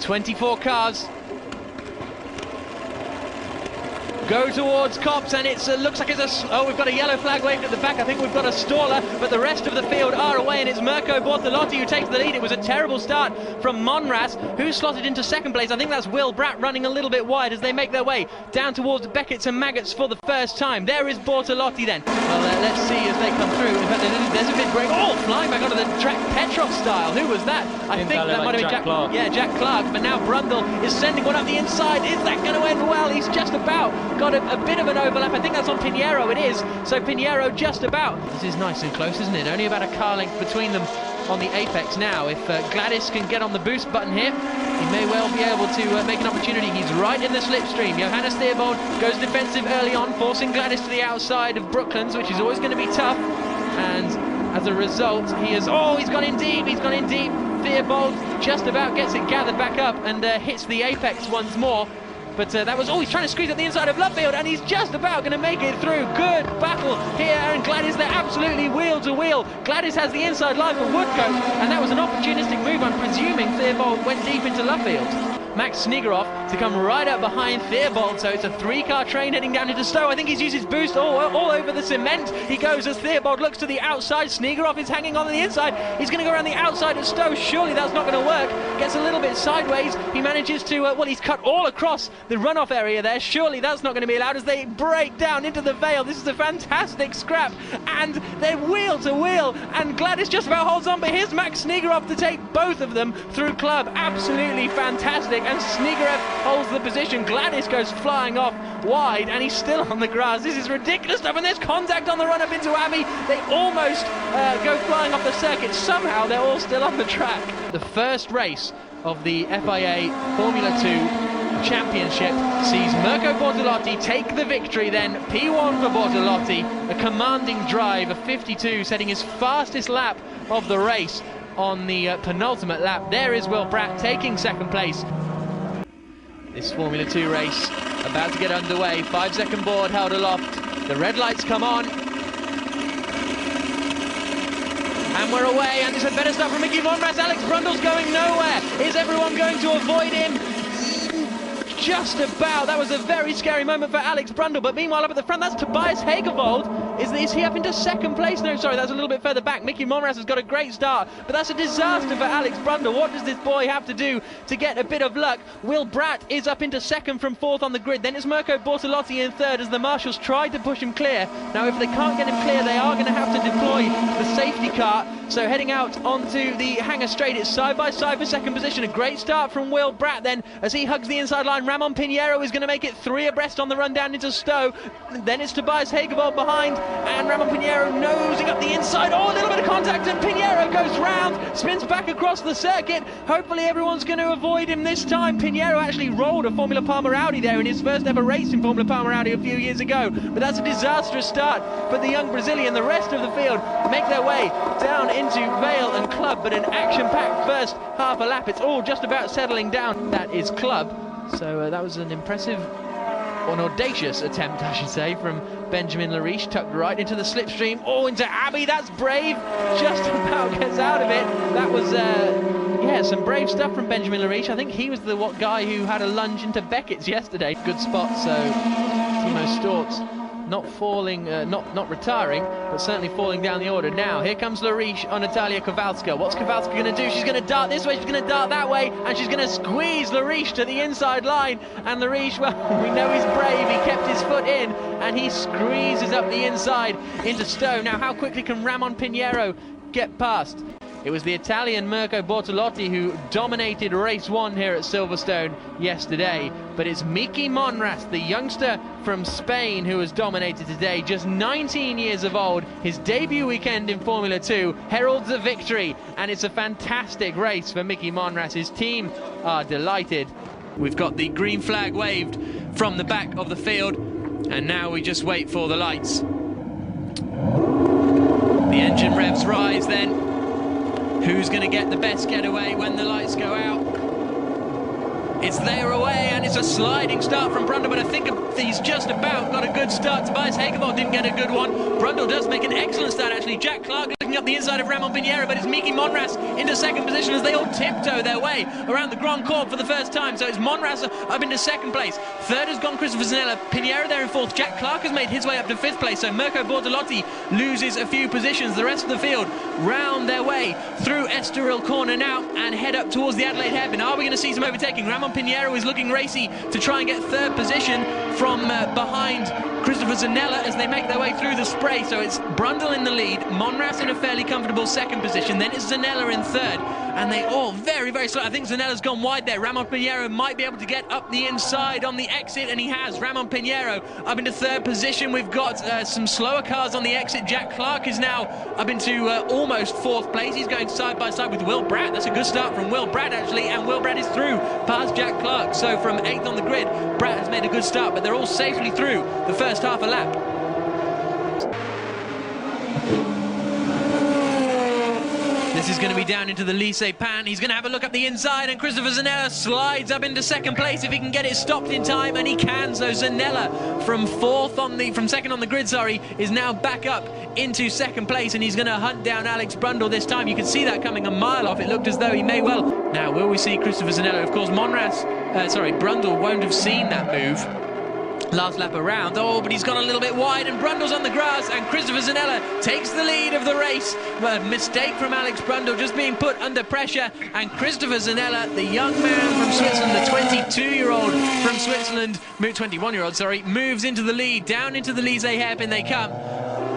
24 cars go towards Copse, and it looks like it's oh, we've got a yellow flag waved at the back. I think we've got a staller, but the rest of the field are away, and it's Mirko Bortolotti who takes the lead. It was a terrible start from Monras, who slotted into second place. I think that's Will Bratt running a little bit wide as they make their way down towards Beckett's and Maggots for the first time. There is Bortolotti then. Well, let's see as they come through. In fact, there's a bit break. Oh, flying back onto the track, Petrov style. Who was that? I think that might have been Jack Clark. Yeah, Jack Clark. But now Brundle is sending one up the inside. Is that going to end well? He's just about got a bit of an overlap. I think that's on Pinheiro. It is. So Pinheiro just about. This is nice and close, isn't it? Only about a car length between them on the apex now. If Gladys can get on the boost button here, he may well be able to make an opportunity. He's right in the slipstream. Johannes Theobald goes defensive early on, forcing Gladys to the outside of Brooklands, which is always going to be tough. And as a result, he's gone in deep. He's gone in deep. Theobald just about gets it gathered back up and hits the apex once more. But that was, he's trying to squeeze at the inside of Lovefield, and he's just about going to make it through. Good battle here, and Gladys, they're absolutely wheel to wheel. Gladys has the inside line for Woodcote, and that was an opportunistic move. I'm presuming Theobald went deep into Lovefield. Max Snigarov to come right up behind Theobald, so it's a three-car train heading down into Stowe. I think he's used his boost all over the cement. He goes as Theobald looks to the outside. Snigarov is hanging on the inside. He's going to go around the outside of Stowe. Surely that's not going to work. Gets a little bit sideways. He manages to, he's cut all across the runoff area there. Surely that's not going to be allowed as they break down into the Vale. This is a fantastic scrap, and they're wheel to wheel, and Gladys just about holds on, but here's Max Snigarov to take both of them through club. Absolutely fantastic. And Snigarev holds the position. Gladys goes flying off wide, and he's still on the grass. This is ridiculous stuff, and there's contact on the run up into Abbey. They almost go flying off the circuit. Somehow they're all still on the track. The first race of the FIA Formula 2 Championship sees Mirko Bortolotti take the victory then. P1 for Bortolotti, a commanding drive, a 52, setting his fastest lap of the race on the penultimate lap. There is Will Bratt taking second place. This Formula 2 race about to get underway. 5-second board held aloft. The red lights come on. And we're away, and it's a better start from Mickey Monras. Alex Brundle's going nowhere. Is everyone going to avoid him? Just about. That was a very scary moment for Alex Brundle, but meanwhile up at the front, that's Tobias Hagervold. Is he up into second place? No, sorry, that's a little bit further back. Mickey Monras has got a great start, but that's a disaster for Alex Brundle. What does this boy have to do to get a bit of luck? Will Bratt is up into second from fourth on the grid. Then it's Mirko Bortolotti in third as the marshals tried to push him clear. Now, if they can't get him clear, they are going to have to deploy the safety car. So heading out onto the hangar straight, it's side by side for second position. A great start from Will Bratt then as he hugs the inside line. Ramon Pinheiro is going to make it three abreast on the run down into Stowe. Then it's Tobias Hagervold behind, and Ramon Pinheiro nosing up the inside. Oh, a little bit of contact, and Pinheiro goes round, spins back across the circuit. Hopefully everyone's going to avoid him this time. Pinheiro actually rolled a Formula Palmer Audi there in his first ever race in Formula Palmer Audi a few years ago. But that's a disastrous start for the young Brazilian. The rest of the field make their way down into Vale and Club, but an action-packed first half a lap. It's all just about settling down. That is Club. So that was an impressive, or an audacious attempt, I should say, from Benjamin Lariche, tucked right into the slipstream. Oh, into Abbey, that's brave. Just about gets out of it. That was, yeah, some brave stuff from Benjamin Lariche. I think he was the guy who had a lunge into Beckett's yesterday. Good spot, so Timo Stortz not falling, not retiring, but certainly falling down the order. Now, here comes Lariche on Natalia Kowalska. What's Kowalska going to do? She's going to dart this way, she's going to dart that way, and she's going to squeeze Lariche to the inside line. And Lariche, well, we know he's brave. He kept his foot in, and he squeezes up the inside into Stowe. Now, how quickly can Ramon Pinheiro get past? It was the Italian Mirko Bortolotti who dominated race one here at Silverstone yesterday, but it's Mickey Monras, the youngster from Spain, who has dominated today, just 19 years of old. His debut weekend in Formula 2 heralds a victory, and it's a fantastic race for Mickey Monras. His team are delighted. We've got the green flag waved from the back of the field, and now we just wait for the lights. The engine revs rise then. Who's going to get the best getaway when the lights go out? It's there away, and it's a sliding start from Brundle, but I think he's just about got a good start. Tobias Hegervold didn't get a good one. Brundle does make an excellent start, actually. Jack Clark looking up the inside of Ramon Pinheiro, but it's Miki Monras into second position as they all tiptoe their way around the Grand Corps for the first time. So it's Monras up into second place. Third has gone Christopher Zanella. Pinheiro there in fourth. Jack Clark has made his way up to fifth place. So Mirko Bortolotti loses a few positions. The rest of the field round their way through Estoril Corner now and head up towards the Adelaide hairpin. Are we going to see some overtaking? Ramon Pinheiro is looking racy to try and get third position from behind Christopher Zanella as they make their way through the spray. So it's Brundle in the lead, Monras in a fairly comfortable second position, then it's Zanella in third, and they all very, very slow. I think Zanella's gone wide there. Ramon Pinheiro might be able to get up the inside on the exit, and he has. Ramon Pinheiro up into third position. We've got some slower cars on the exit. Jack Clark is now up into almost fourth place. He's going side by side with Will Bratt. That's a good start from Will Bratt, actually, and Will Bratt is through past Jack Clark. So from 8th on the grid, Bratt has made a good start, but they're all safely through the first half a lap. This is going to be down into the Lycée Pan. He's going to have a look up the inside, and Christopher Zanella slides up into second place if he can get it stopped in time, and he can. So Zanella from second on the grid, is now back up into second place, and he's going to hunt down Alex Brundle this time. You can see that coming a mile off. It looked as though he may well. Now, will we see Christopher Zanella? Of course, Brundle won't have seen that move last lap around. Oh, but he's gone a little bit wide, and Brundle's on the grass, and Christopher Zanella takes the lead of the race. A mistake from Alex Brundle, just being put under pressure, and Christopher Zanella, the young man from Switzerland, the 21-year-old moves into the lead. Down into the Lycée hairpin they come.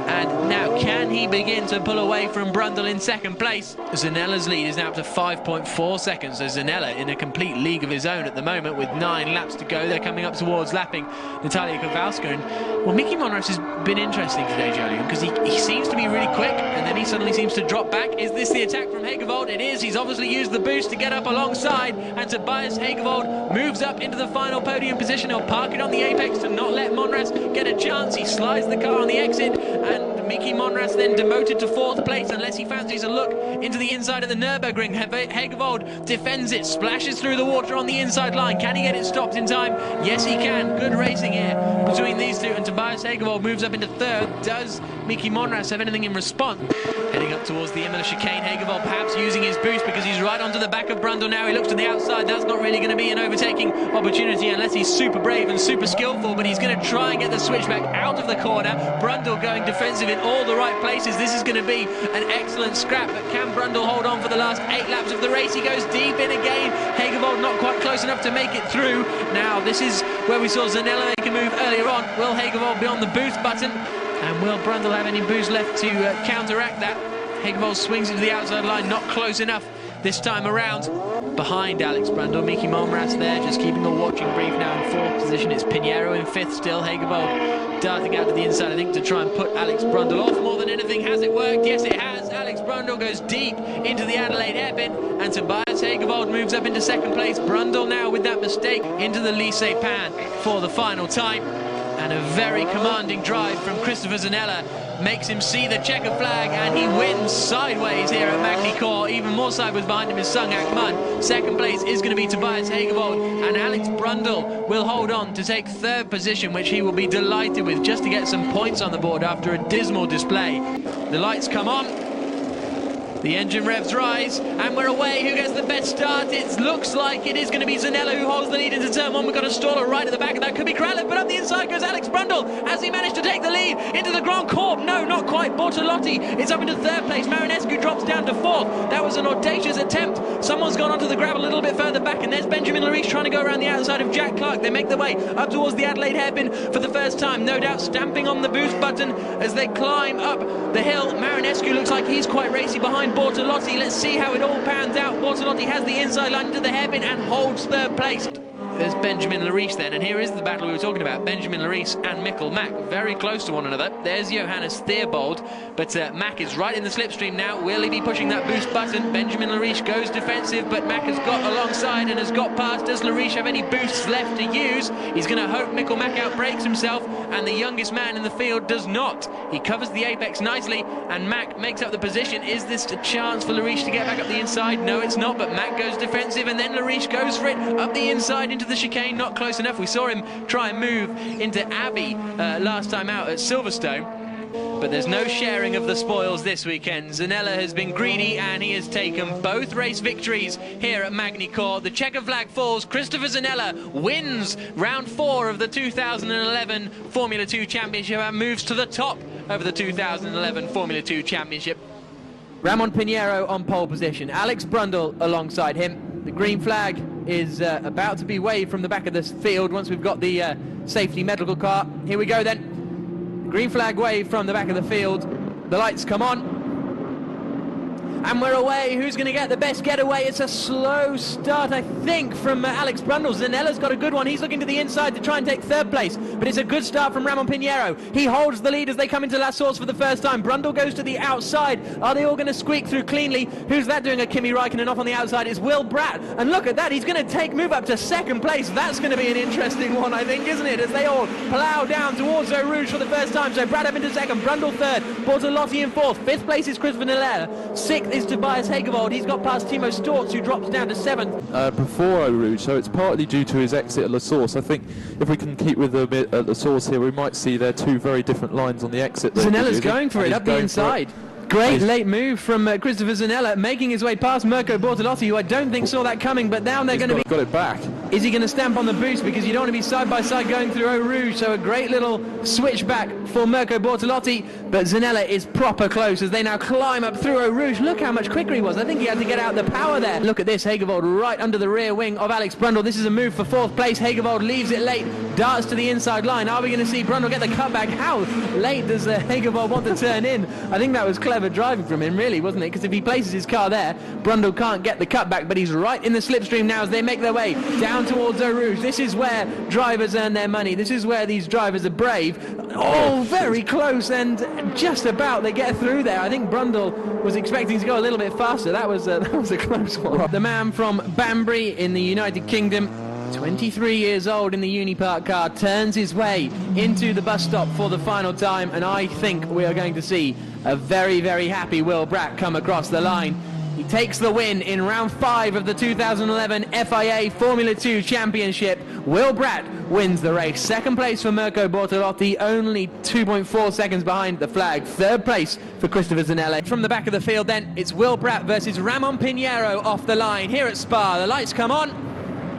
And now, can he begin to pull away from Brundle in second place? Zanella's lead is now up to 5.4 seconds. So Zanella in a complete league of his own at the moment with 9 laps to go. They're coming up towards lapping Natalia Kowalska. And, well, Miki Monras has been interesting today, Julian, because he seems to be really quick, and then he suddenly seems to drop back. Is this the attack from Hegervold? It is. He's obviously used the boost to get up alongside, and Tobias Hegervold moves up into the final podium position. He'll park it on the apex to not let Monras get a chance. He slides the car on the exit, and Miki Monras then demoted to fourth place unless he fancies a look into the inside of the Nürburgring. Hegervold defends it, splashes through the water on the inside line. Can he get it stopped in time? Yes, he can. Good racing here between these two, and Tobias Hegervold moves up into third. Does Miki Monras have anything in response? Heading up towards the Imola chicane, Hegervold perhaps using his boost because he's right onto the back of Brundle now. He looks to the outside. That's not really going to be an overtaking opportunity unless he's super brave and super skillful, but he's going to try and get the switchback out of the corner. Brundle going defensive in all the right places. This is going to be an excellent scrap, but can Brundle hold on for the last 8 laps of the race? He goes deep in again. Hegervold not quite close enough to make it through. Now, this is where we saw Zanella make a move earlier on. Will Hegervold be on the boost button? And will Brundle have any boost left to counteract that? Hegervold swings it to the outside line, not close enough this time around. Behind Alex Brundle, Miki Monras there, just keeping a watching brief now in fourth position. It's Pinheiro in fifth still. Hegervold darting out to the inside, I think, to try and put Alex Brundle off more than anything. Has it worked? Yes, it has. Alex Brundle goes deep into the Adelaide hairpin, and Tobias Hegervold moves up into second place. Brundle now, with that mistake, into the Lycée Pan for the final time. And a very commanding drive from Christopher Zanella makes him see the checkered flag, and he wins sideways here at Magny-Cours. Even more sideways behind him is Sung-Ak Mun. Second place is going to be Tobias Hegervold, and Alex Brundle will hold on to take third position, which he will be delighted with, just to get some points on the board after a dismal display. The lights come on. The engine revs rise, and we're away. Who gets the best start? It looks like it is going to be Zanella who holds the lead into turn 1. We've got a staller right at the back, and that could be Kraljev, but up the inside goes Alex Brundle. Has he managed to take the lead into the Grand Corps? No, not quite. Bortolotti is up into third place. Marinescu drops down to fourth. That was an audacious attempt. Someone's gone onto the gravel a little bit further back, and there's Benjamin Lariche trying to go around the outside of Jack Clark. They make their way up towards the Adelaide hairpin for the first time, no doubt stamping on the boost button as they climb up the hill. Marinescu looks like he's quite racy behind Bortolotti. Let's see how it all pans out. Bortolotti has the inside line into the hairpin and holds third place. there's Benjamin Larice then, and here is the battle we were talking about. Benjamin Larice and Mikkel Mack, very close to one another. There's Johannes Theobald, but Mack is right in the slipstream now. Will he be pushing that boost button? Benjamin Larice goes defensive, but Mack has got alongside and has got past. Does Larice have any boosts left to use? He's going to hope Mikkel Mack outbreaks himself, and the youngest man in the field does not. He covers the apex nicely, and Mack makes up the position. Is this a chance for Larice to get back up the inside? No, it's not, but Mack goes defensive, and then Larice goes for it up the inside into the chicane. Not close enough. We saw him try and move into Abbey last time out at Silverstone, but there's no sharing of the spoils this weekend. Zanella has been greedy, and he has taken both race victories here at Magny-Cours. The checker flag falls. Christopher Zanella wins round 4 of the 2011 Formula 2 Championship and moves to the top of the 2011 Formula 2 Championship. Ramon Pinheiro on pole position, Alex Brundle alongside him. The green flag is about to be waved from the back of this field once we've got the safety medical car. Here we go then. Green flag wave from the back of the field. The lights come on. And we're away. Who's going to get the best getaway? It's a slow start, I think, from Alex Brundle. Zanella's got a good one. He's looking to the inside to try and take third place. But it's a good start from Ramon Pinheiro. He holds the lead as they come into La Source for the first time. Brundle goes to the outside. Are they all going to squeak through cleanly? Who's that doing? A Kimi Raikkonen off on the outside. It's Will Bratt. And look at that. He's going to move up to second place. That's going to be an interesting one, I think, isn't it? As they all plough down towards Eau Rouge for the first time. So Bratt up into second. Brundle third. Bortolotti in fourth. Fifth place is Christopher Zanella. Sixth is Tobias Hegerwald. He's got past Timo Storz, who drops down to seventh. Before Eau Rouge, so it's partly due to his exit at La Source. I think if we can keep with them at La Source here, we might see their two very different lines on the exit. Zanella's going for it up the inside. Great late move from Christopher Zanella, making his way past Mirko Bortolotti, who I don't think saw that coming, but now they're going to be... got it back. Is he going to stamp on the boost? Because you don't want to be side-by-side going through Eau Rouge, so a great little switchback for Mirko Bortolotti, but Zanella is proper close as they now climb up through Eau Rouge. Look how much quicker he was. I think he had to get out the power there. Look at this, Hegerwald right under the rear wing of Alex Brundle. This is a move for fourth place. Hegerwald leaves it late, darts to the inside line. Are we going to see Brundle get the cutback? How late does Hegerwald want to turn in? I think that was clever driving from him, really, wasn't it? Because if he places his car there, Brundle can't get the cutback, but he's right in the slipstream now as they make their way down towards Eau Rouge. This is where drivers earn their money. This is where these drivers are brave. Oh, very close, and just about they get through there. I think Brundle was expecting to go a little bit faster. That was a close one. The man from Banbury in the United Kingdom, 23 years old in the Unipark car, turns his way into the bus stop for the final time, and I think we are going to see a very, very happy Will Bratt come across the line. He takes the win in round 5 of the 2011 FIA Formula 2 Championship. Will Bratt wins the race. Second place for Mirko Bortolotti, only 2.4 seconds behind the flag. Third place for Christopher Zanella. From the back of the field then, it's Will Bratt versus Ramon Pinheiro off the line here at Spa. The lights come on.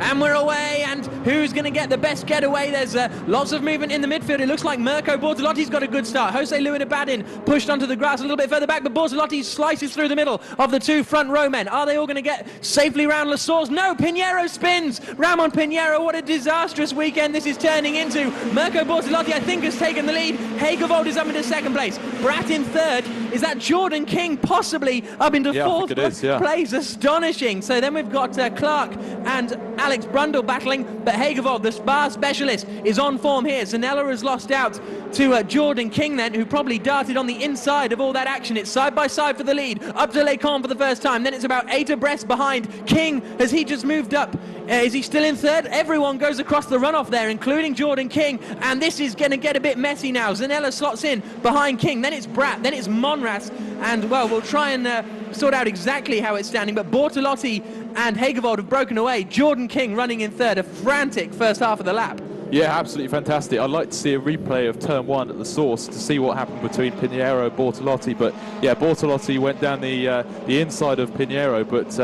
And we're away, and who's going to get the best getaway? There's lots of movement in the midfield. It looks like Mirko Bortolotti's got a good start. Jose Luinabadin pushed onto the grass a little bit further back, but Bortolotti slices through the middle of the two front row men. Are they all going to get safely round La Source? No, Pinheiro spins. Ramon Pinheiro, what a disastrous weekend this is turning into. Mirko Bortolotti, I think, has taken the lead. Hegerwald is up into second place. Bratt in third. Is that Jordan King possibly up into fourth place? Astonishing. So then we've got Clark and Alex Brundle battling, but Hegerwald, the Spa specialist, is on form here. Zanella has lost out to Jordan King then, who probably darted on the inside of all that action. It's side by side for the lead, up to Lecon for the first time. Then it's about 8 abreast behind King. Has he just moved up? Is he still in third? Everyone goes across the runoff there, including Jordan King, and this is going to get a bit messy now. Zanella slots in behind King, then it's Bratt, then it's Monras, and well, we'll try and sort out exactly how it's standing, but Bortolotti and Hegerwald have broken away. Jordan King running in third, a frantic first half of the lap. Yeah, absolutely fantastic. I'd like to see a replay of turn 1 at the Source to see what happened between Pinheiro and Bortolotti, but yeah, Bortolotti went down the inside of Pinheiro, but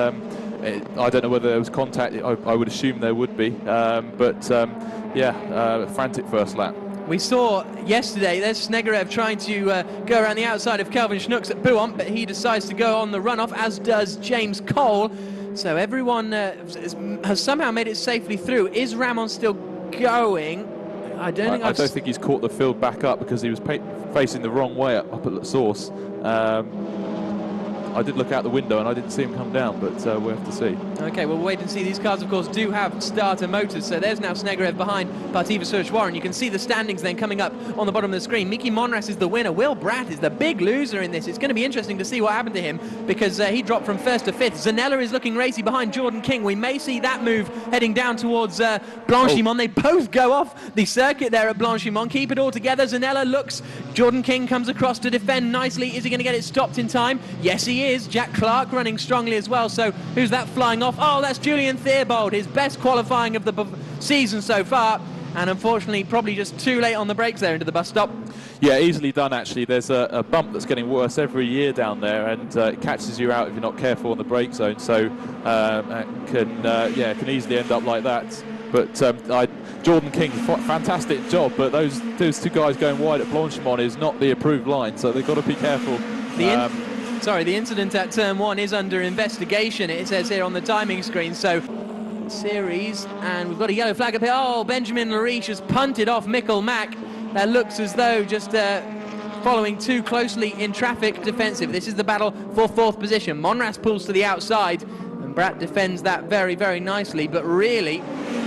I don't know whether there was contact. I would assume there would be, frantic first lap. We saw yesterday, there's Snegerev trying to go around the outside of Kelvin Schnooks at Buon, but he decides to go on the runoff, as does James Cole. So everyone has somehow made it safely through. Is Ramon still going? I don't think he's caught the field back up because he was facing the wrong way up at the Source. I did look out the window and I didn't see him come down, but we'll have to see. Okay, well, we'll wait and see. These cars, of course, do have starter motors, so there's now Snegerev behind Partiva Surchwar, and you can see the standings then coming up on the bottom of the screen. Miki Monras is the winner. Will Bratt is the big loser in this. It's going to be interesting to see what happened to him, because he dropped from 1st to 5th. Zanella is looking racy behind Jordan King. We may see that move heading down towards Blanchimont. They both go off the circuit there at Blanchimont. Keep it all together. Zanella looks. Jordan King comes across to defend nicely. Is he going to get it stopped in time? Yes, he is. Jack Clark running strongly as well. So who's that flying off? Oh, that's Julian Theobald, his best qualifying of the season so far. And unfortunately, probably just too late on the brakes there into the bus stop. Yeah, easily done, actually. There's a bump that's getting worse every year down there, and it catches you out if you're not careful on the brake zone. So it can easily end up like that. But Jordan King, fantastic job, but those two guys going wide at Blanchimont is not the approved line, so they've got to be careful. The incident at turn 1 is under investigation, it says here on the timing screen. So series, and we've got a yellow flag up here. Oh, Benjamin Lariche has punted off Mikkel Mack. That looks as though just following too closely in traffic. Defensive. This is the battle for 4th position. Monras pulls to the outside, and Bratt defends that very, very nicely. But really,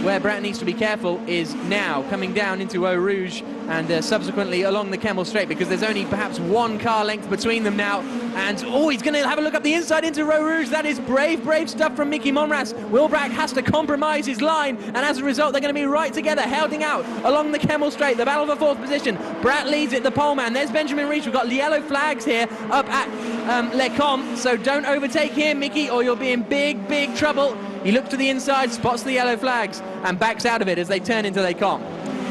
where Bratt needs to be careful is now coming down into Eau Rouge and subsequently along the Kemmel Straight, because there's only perhaps 1 car length between them now. And he's going to have a look up the inside into Eau Rouge. That is brave stuff from Miki Monras. Will Bratt has to compromise his line, and as a result, they're going to be right together, heading out along the Kemmel Straight. The battle for 4th position. Bratt leads it, the poleman. There's Benjamin Reach. We've got yellow flags here up at Les Combes, so don't overtake him, Miki, or you'll be in big trouble. He looks to the inside, spots the yellow flags, and backs out of it as they turn into Les Combes.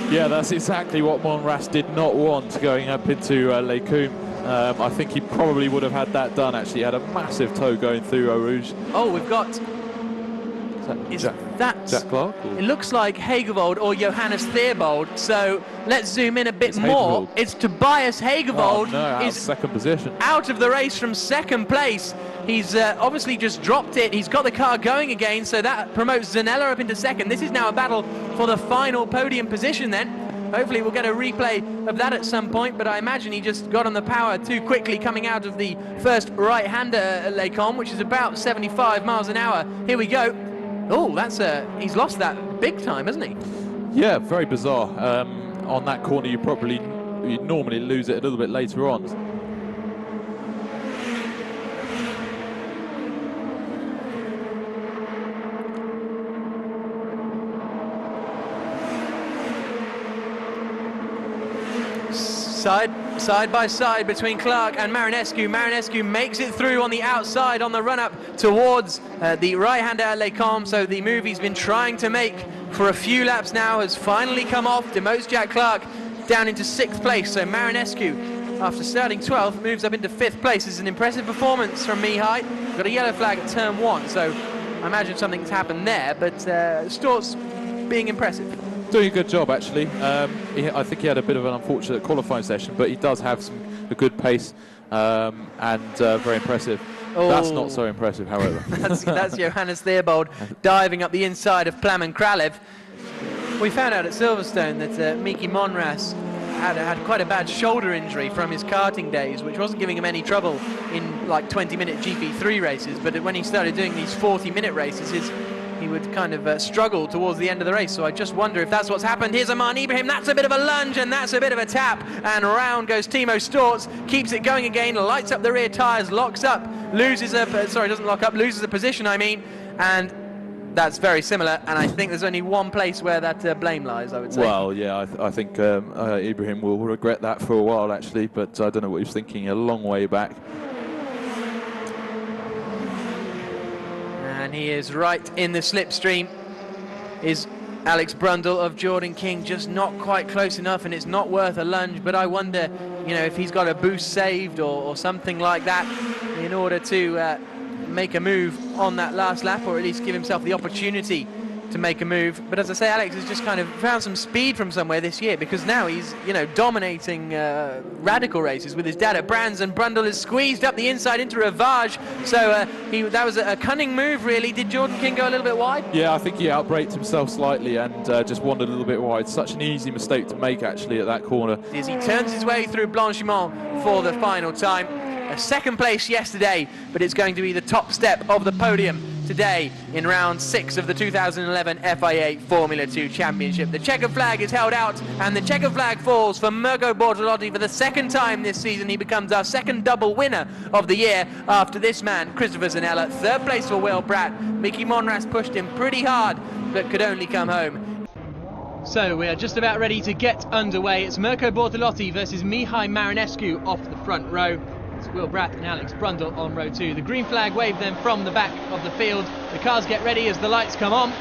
Yeah, that's exactly what Monras did not want going up into Les Combes. I think he probably would have had that done, actually. He had a massive tow going through Eau Rouge. Oh, we've got... Jack Clark? Or? It looks like Hagevold or Johannes Theobald. So let's zoom in a bit more. It's Tobias Hagevold. Oh, no, out of 2nd position. Out of the race from 2nd place. He's obviously just dropped it. He's got the car going again, so that promotes Zanella up into 2nd. This is now a battle for the final podium position then. Hopefully we'll get a replay of that at some point, but I imagine he just got on the power too quickly coming out of the first right-hander at Les Combes, which is about 75 miles an hour. Here we go. Oh, that's he's lost that big time, hasn't he? Yeah, very bizarre. On that corner, you normally lose it a little bit later on. Side by side between Clark and Marinescu. Marinescu makes it through on the outside on the run-up towards the right-hander at Les Combes. So the move he's been trying to make for a few laps now has finally come off. Demotes Jack Clark down into 6th place. So Marinescu, after starting 12th, moves up into 5th place. This is an impressive performance from Mihai. Got a yellow flag at turn 1, so I imagine something's happened there, but Stort's being impressive. Doing a good job, actually. I think he had a bit of an unfortunate qualifying session, but he does have a good pace and very impressive. Oh. That's not so impressive, however. that's Johannes Theobald diving up the inside of Plamen Kralev. We found out at Silverstone that Miki Monras had quite a bad shoulder injury from his karting days, which wasn't giving him any trouble in like 20-minute GP3 races, but when he started doing these 40-minute races, he would kind of struggle towards the end of the race. So I just wonder if that's what's happened. Here's Aman Ibrahim. That's a bit of a lunge, and that's a bit of a tap. And round goes Timo Storz. Keeps it going again. Lights up the rear tyres. Locks up. Loses a... doesn't lock up. Loses a position, I mean. And that's very similar. And I think there's only one place where that blame lies, I would say. Well, yeah, I think Ibrahim will regret that for a while, actually. But I don't know what he was thinking a long way back. And he is right in the slipstream. Is Alex Brundle of Jordan King, just not quite close enough, and it's not worth a lunge. But I wonder, if he's got a boost saved or something like that in order to make a move on that last lap, or at least give himself the opportunity to make a move. But as I say, Alex has just kind of found some speed from somewhere this year, because now he's dominating radical races with his dad at Brands, and Brundle is squeezed up the inside into Ravage. So that was a cunning move, really. Did Jordan King go a little bit wide? Yeah, I think he outbraked himself slightly and just wandered a little bit wide. Such an easy mistake to make, actually, at that corner. As he turns his way through Blanchimont for the final time. second place yesterday, but it's going to be the top step of the podium today in round 6 of the 2011 FIA Formula 2 Championship. The checkered flag is held out, and the checkered flag falls for Mirko Bortolotti for the second time this season. He becomes our second double winner of the year after this man, Christopher Zanella. Third place for Will Bratt. Mickey Monras pushed him pretty hard, but could only come home. So we are just about ready to get underway. It's Mirko Bortolotti versus Mihai Marinescu off the front row. It's Will Bratt and Alex Brundle on row 2. The green flag waved then from the back of the field. The cars get ready as the lights come on.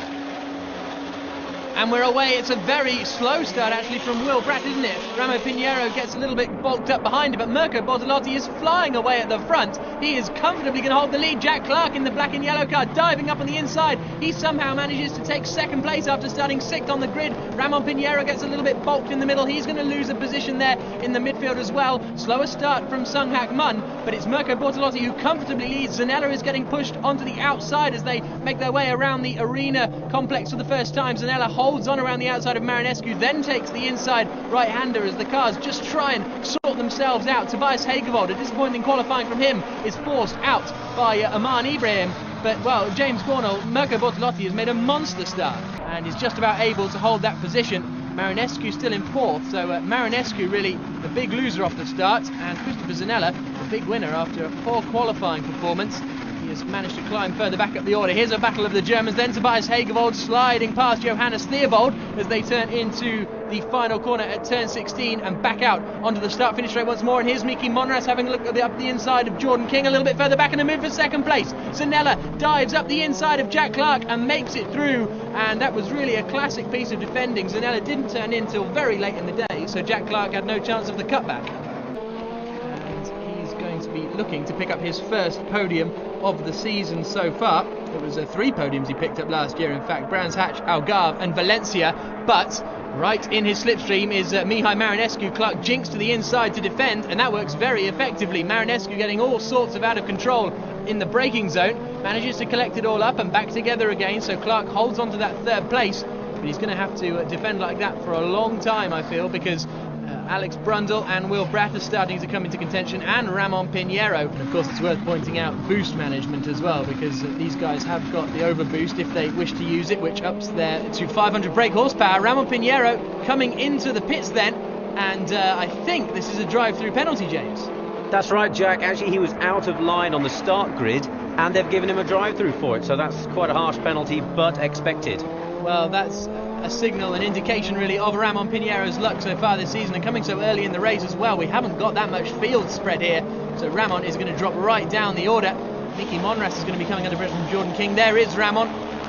And we're away. It's a very slow start actually from Will Bratt, isn't it? Ramo Pinheiro gets a little bit bulked up behind him, but Mirko Bortolotti is flying away at the front. He is comfortably going to hold the lead. Jack Clark in the black and yellow car diving up on the inside. He somehow manages to take second place after starting 6th on the grid. Ramon Pinheiro gets a little bit bulked in the middle. He's going to lose a position there in the midfield as well. Slower start from Sung Hak Mun, but it's Mirko Bortolotti who comfortably leads. Zanella is getting pushed onto the outside as they make their way around the arena complex for the first time. Zanella holds on around the outside of Marinescu, then takes the inside right-hander as the cars just try and sort themselves out. Tobias Hagevold, a disappointing qualifying from him, is forced out by Aman Ibrahim. But, well, James Gornall, Mirko Bortolotti has made a monster start and is just about able to hold that position. Marinescu still in 4th, so Marinescu really the big loser off the start, and Christopher Zanella the big winner after a poor qualifying performance. He has managed to climb further back up the order. Here's a battle of the Germans. Then Tobias Hagevold sliding past Johannes Theobald as they turn into the final corner at turn 16 and back out onto the start-finish straight once more. And here's Mickey Monras having a look at up the inside of Jordan King a little bit further back in a move for second place. Zanella dives up the inside of Jack Clark and makes it through. And that was really a classic piece of defending. Zanella didn't turn in till very late in the day, so Jack Clark had no chance of the cutback. To be looking to pick up his first podium of the season so far. It was 3 podiums he picked up last year, in fact, Brands Hatch, Algarve and Valencia, but right in his slipstream is Mihai Marinescu. Clark jinks to the inside to defend, and that works very effectively. Marinescu getting all sorts of out of control in the braking zone, manages to collect it all up and back together again, so Clark holds on to that 3rd place, but he's going to have to defend like that for a long time, I feel, because Alex Brundle and Will Bratt are starting to come into contention, and Ramon Pinheiro. And of course it's worth pointing out boost management as well, because these guys have got the overboost if they wish to use it, which ups there to 500 brake horsepower. Ramon Pinheiro coming into the pits then, and I think this is a drive-through penalty, James. That's right, Jack. Actually, he was out of line on the start grid, and they've given him a drive-through for it, so that's quite a harsh penalty, but expected. Well, that's a signal, an indication really of Ramon Pinheiro's luck so far this season, and coming so early in the race as well. We haven't got that much field spread here, so Ramon is going to drop right down the order. Mickey Monras is going to be coming under pressure from Jordan King. There is Ramon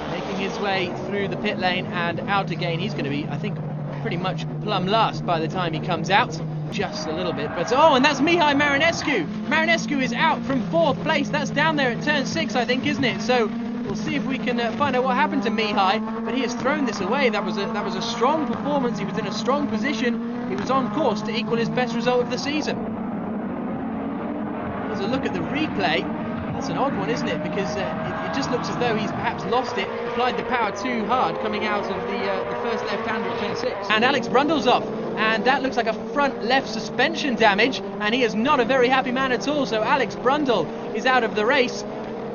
making his way through the pit lane and out again. He's going to be, I think, pretty much plumb last by the time he comes out. Just a little bit, but and that's Mihai Marinescu. Marinescu is out from 4th place. That's down there at turn 6, I think, isn't it? So we'll see if we can find out what happened to Mihai, but he has thrown this away. That was a strong performance. He was in a strong position. He was on course to equal his best result of the season. There's a look at the replay. That's an odd one, isn't it? Because it just looks as though he's perhaps lost it, applied the power too hard coming out of the first left-hander at turn 6. And Alex Brundle's off, and that looks like a front left suspension damage, and he is not a very happy man at all. So Alex Brundle is out of the race.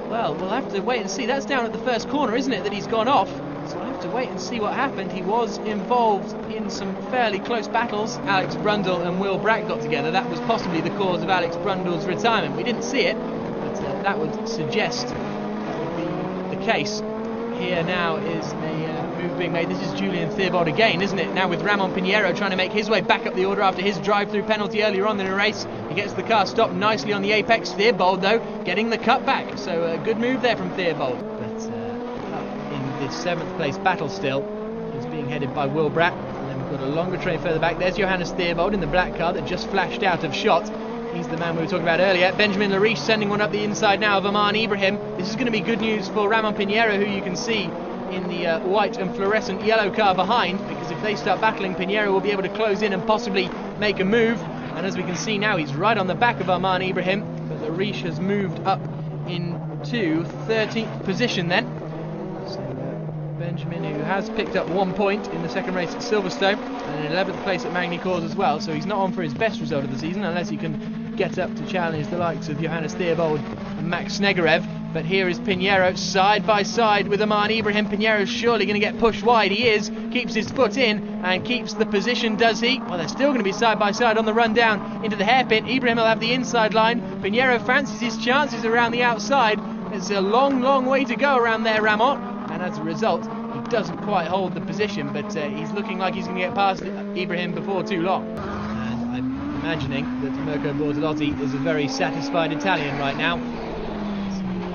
Well, we'll have to wait and see. That's down at the first corner, isn't it, that he's gone off? So we'll have to wait and see what happened. He was involved in some fairly close battles. Alex Brundle and Will Bratt got together. That was possibly the cause of Alex Brundle's retirement. We didn't see it, but that would suggest that would be the case. Here now is a move being made. This is Julian Theobald again, isn't it? Now with Ramon Pinheiro trying to make his way back up the order after his drive-through penalty earlier on in the race. He gets the car stopped nicely on the apex. Theobald, though, getting the cutback. So a good move there from Theobald. But up in this 7th place battle still is being headed by Will Bratt. And then we've got a longer train further back. There's Johannes Theobald in the black car that just flashed out of shot. He's the man we were talking about earlier. Benjamin Lariche sending one up the inside now of Aman Ibrahim. This is going to be good news for Ramon Pinheiro, who you can see in the white and fluorescent yellow car behind, because if they start battling, Pinheiro will be able to close in and possibly make a move. And as we can see now, he's right on the back of Aman Ibrahim, but Lariche has moved up into 13th position then. So Benjamin, who has picked up 1 point in the second race at Silverstone, and in 11th place at Magny Cours as well, so he's not on for his best result of the season unless he can get up to challenge the likes of Johannes Theobald and Max Snegerev. But here is Pinheiro side by side with Aman Ibrahim. Pinheiro's surely going to get pushed wide. He is, keeps his foot in and keeps the position, does he? Well, they're still going to be side by side on the run down into the hairpin. Ibrahim will have the inside line. Pinheiro fancies his chances around the outside. It's a long way to go around there, Ramon, and as a result he doesn't quite hold the position, but he's looking like he's going to get past Ibrahim before too long. And I'm imagining that Mirko Bortolotti is a very satisfied Italian right now.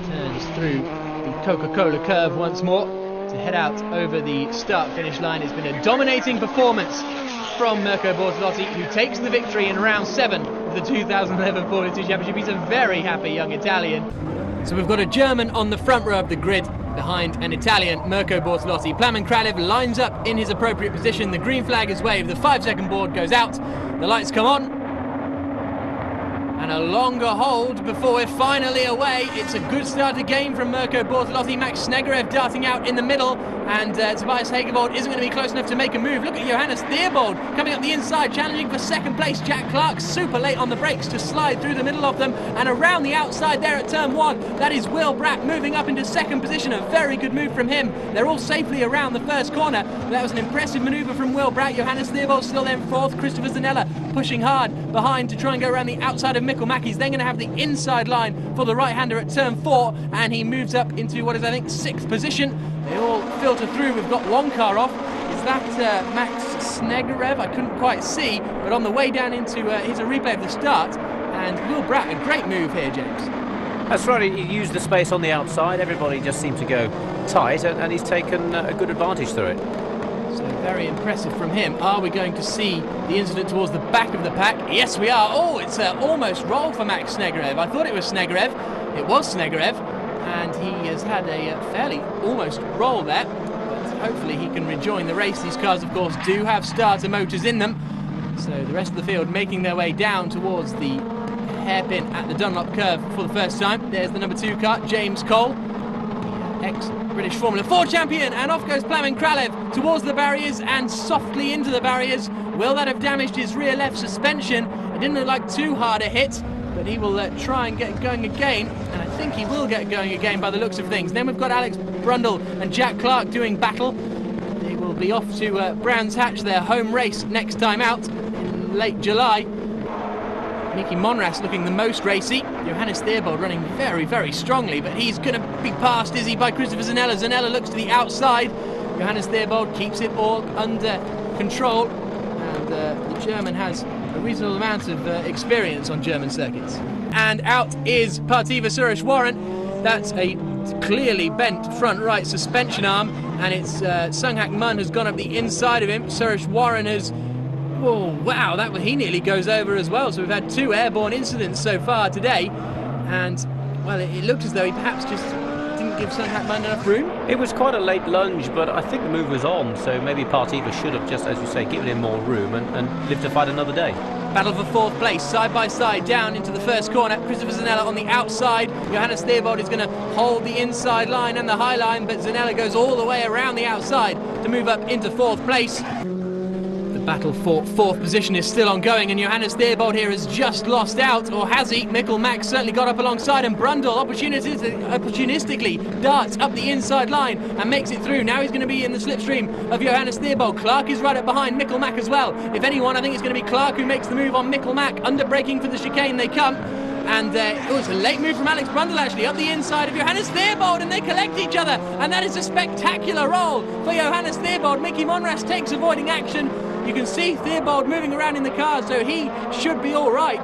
Turns through the Coca-Cola curve once more to head out over the start-finish line. It's been a dominating performance from Mirko Bortolotti, who takes the victory in round 7 of the 2011 Formula 2 Championship. He's a very happy young Italian. So we've got a German on the front row of the grid behind an Italian, Mirko Bortolotti. Plamen Kralev lines up in his appropriate position. The green flag is waved, the 5-second board goes out, the lights come on, and a longer hold before we're finally away. It's a good start again from Mirko Bortolotti. Max Snegerev darting out in the middle, and Tobias Hagevold isn't going to be close enough to make a move. Look at Johannes Theobald coming up the inside, challenging for second place. Jack Clark super late on the brakes to slide through the middle of them, and around the outside there at turn 1, that is Will Bratt moving up into second position. A very good move from him. They're all safely around the first corner. That was an impressive manoeuvre from Will Bratt. Johannes Theobald still then fourth. Christopher Zanella pushing hard behind to try and go around the outside of Mikkel Mack. He's then going to have the inside line for the right-hander at turn 4, and he moves up into what is, I think, 6th position. They all filter through. We've got one car off. Is that Max Snegerev? I couldn't quite see, but on the way down into here's a replay of the start, and Will Bratt, a great move here, James. That's right, he used the space on the outside. Everybody just seemed to go tight, and he's taken a good advantage through it. So very impressive from him. Are we going to see the incident towards the back of the pack? Yes, we are. Oh, it's almost roll for Max Snegerev. I thought it was Snegerev. It was Snegerev, and he has had a fairly almost roll there. But hopefully he can rejoin the race. These cars, of course, do have starter motors in them. So the rest of the field making their way down towards the hairpin at the Dunlop curve for the first time. There's the number 2 car, James Cole, the ex-British Formula 4 champion, and off goes Plamen Kralev towards the barriers and softly into the barriers. Will that have damaged his rear left suspension? It didn't look like too hard a hit, but he will try and get going again, and I think he will get going again by the looks of things. Then we've got Alex Brundle and Jack Clark doing battle. They will be off to Brands Hatch, their home race next time out in late July. Mickey Monras looking the most racy. Johannes Theobald running very strongly, but he's going to be passed, is he, by Christopher Zanella. Zanella looks to the outside. Johannes Theobald keeps it all under control, and the German has a reasonable amount of experience on German circuits. And out is Parthiva Suresh-Warren. That's a clearly bent front right suspension arm, and it's Sunghak Mun has gone up the inside of him. Suresh-Warren has... Oh wow, he nearly goes over as well. So we've had 2 airborne incidents so far today, and well, it looked as though he perhaps just didn't give Sunghak Mun enough room. It was quite a late lunge, but I think the move was on, so maybe Parthiva should have, just as you say, given him more room and lived to fight another day. Battle for 4th place, side by side, down into the first corner. Christopher Zanella on the outside. Johannes Theobald is going to hold the inside line and the high line, but Zanella goes all the way around the outside to move up into 4th place. The battle for 4th position is still ongoing, and Johannes Theobald here has just lost out, or has he? Mikkel Mack certainly got up alongside, and Brundle opportunistically darts up the inside line and makes it through. Now he's going to be in the slipstream of Johannes Theobald. Clark is right up behind Mikkel Mack as well. If anyone, I think it's going to be Clark who makes the move on Mikkel Mack. Under braking for the chicane they come. And it's a late move from Alex Brundle, actually, up the inside of Johannes Theobald, and they collect each other. And that is a spectacular roll for Johannes Theobald. Mickey Monras takes avoiding action. You can see Theobald moving around in the car, so he should be all right.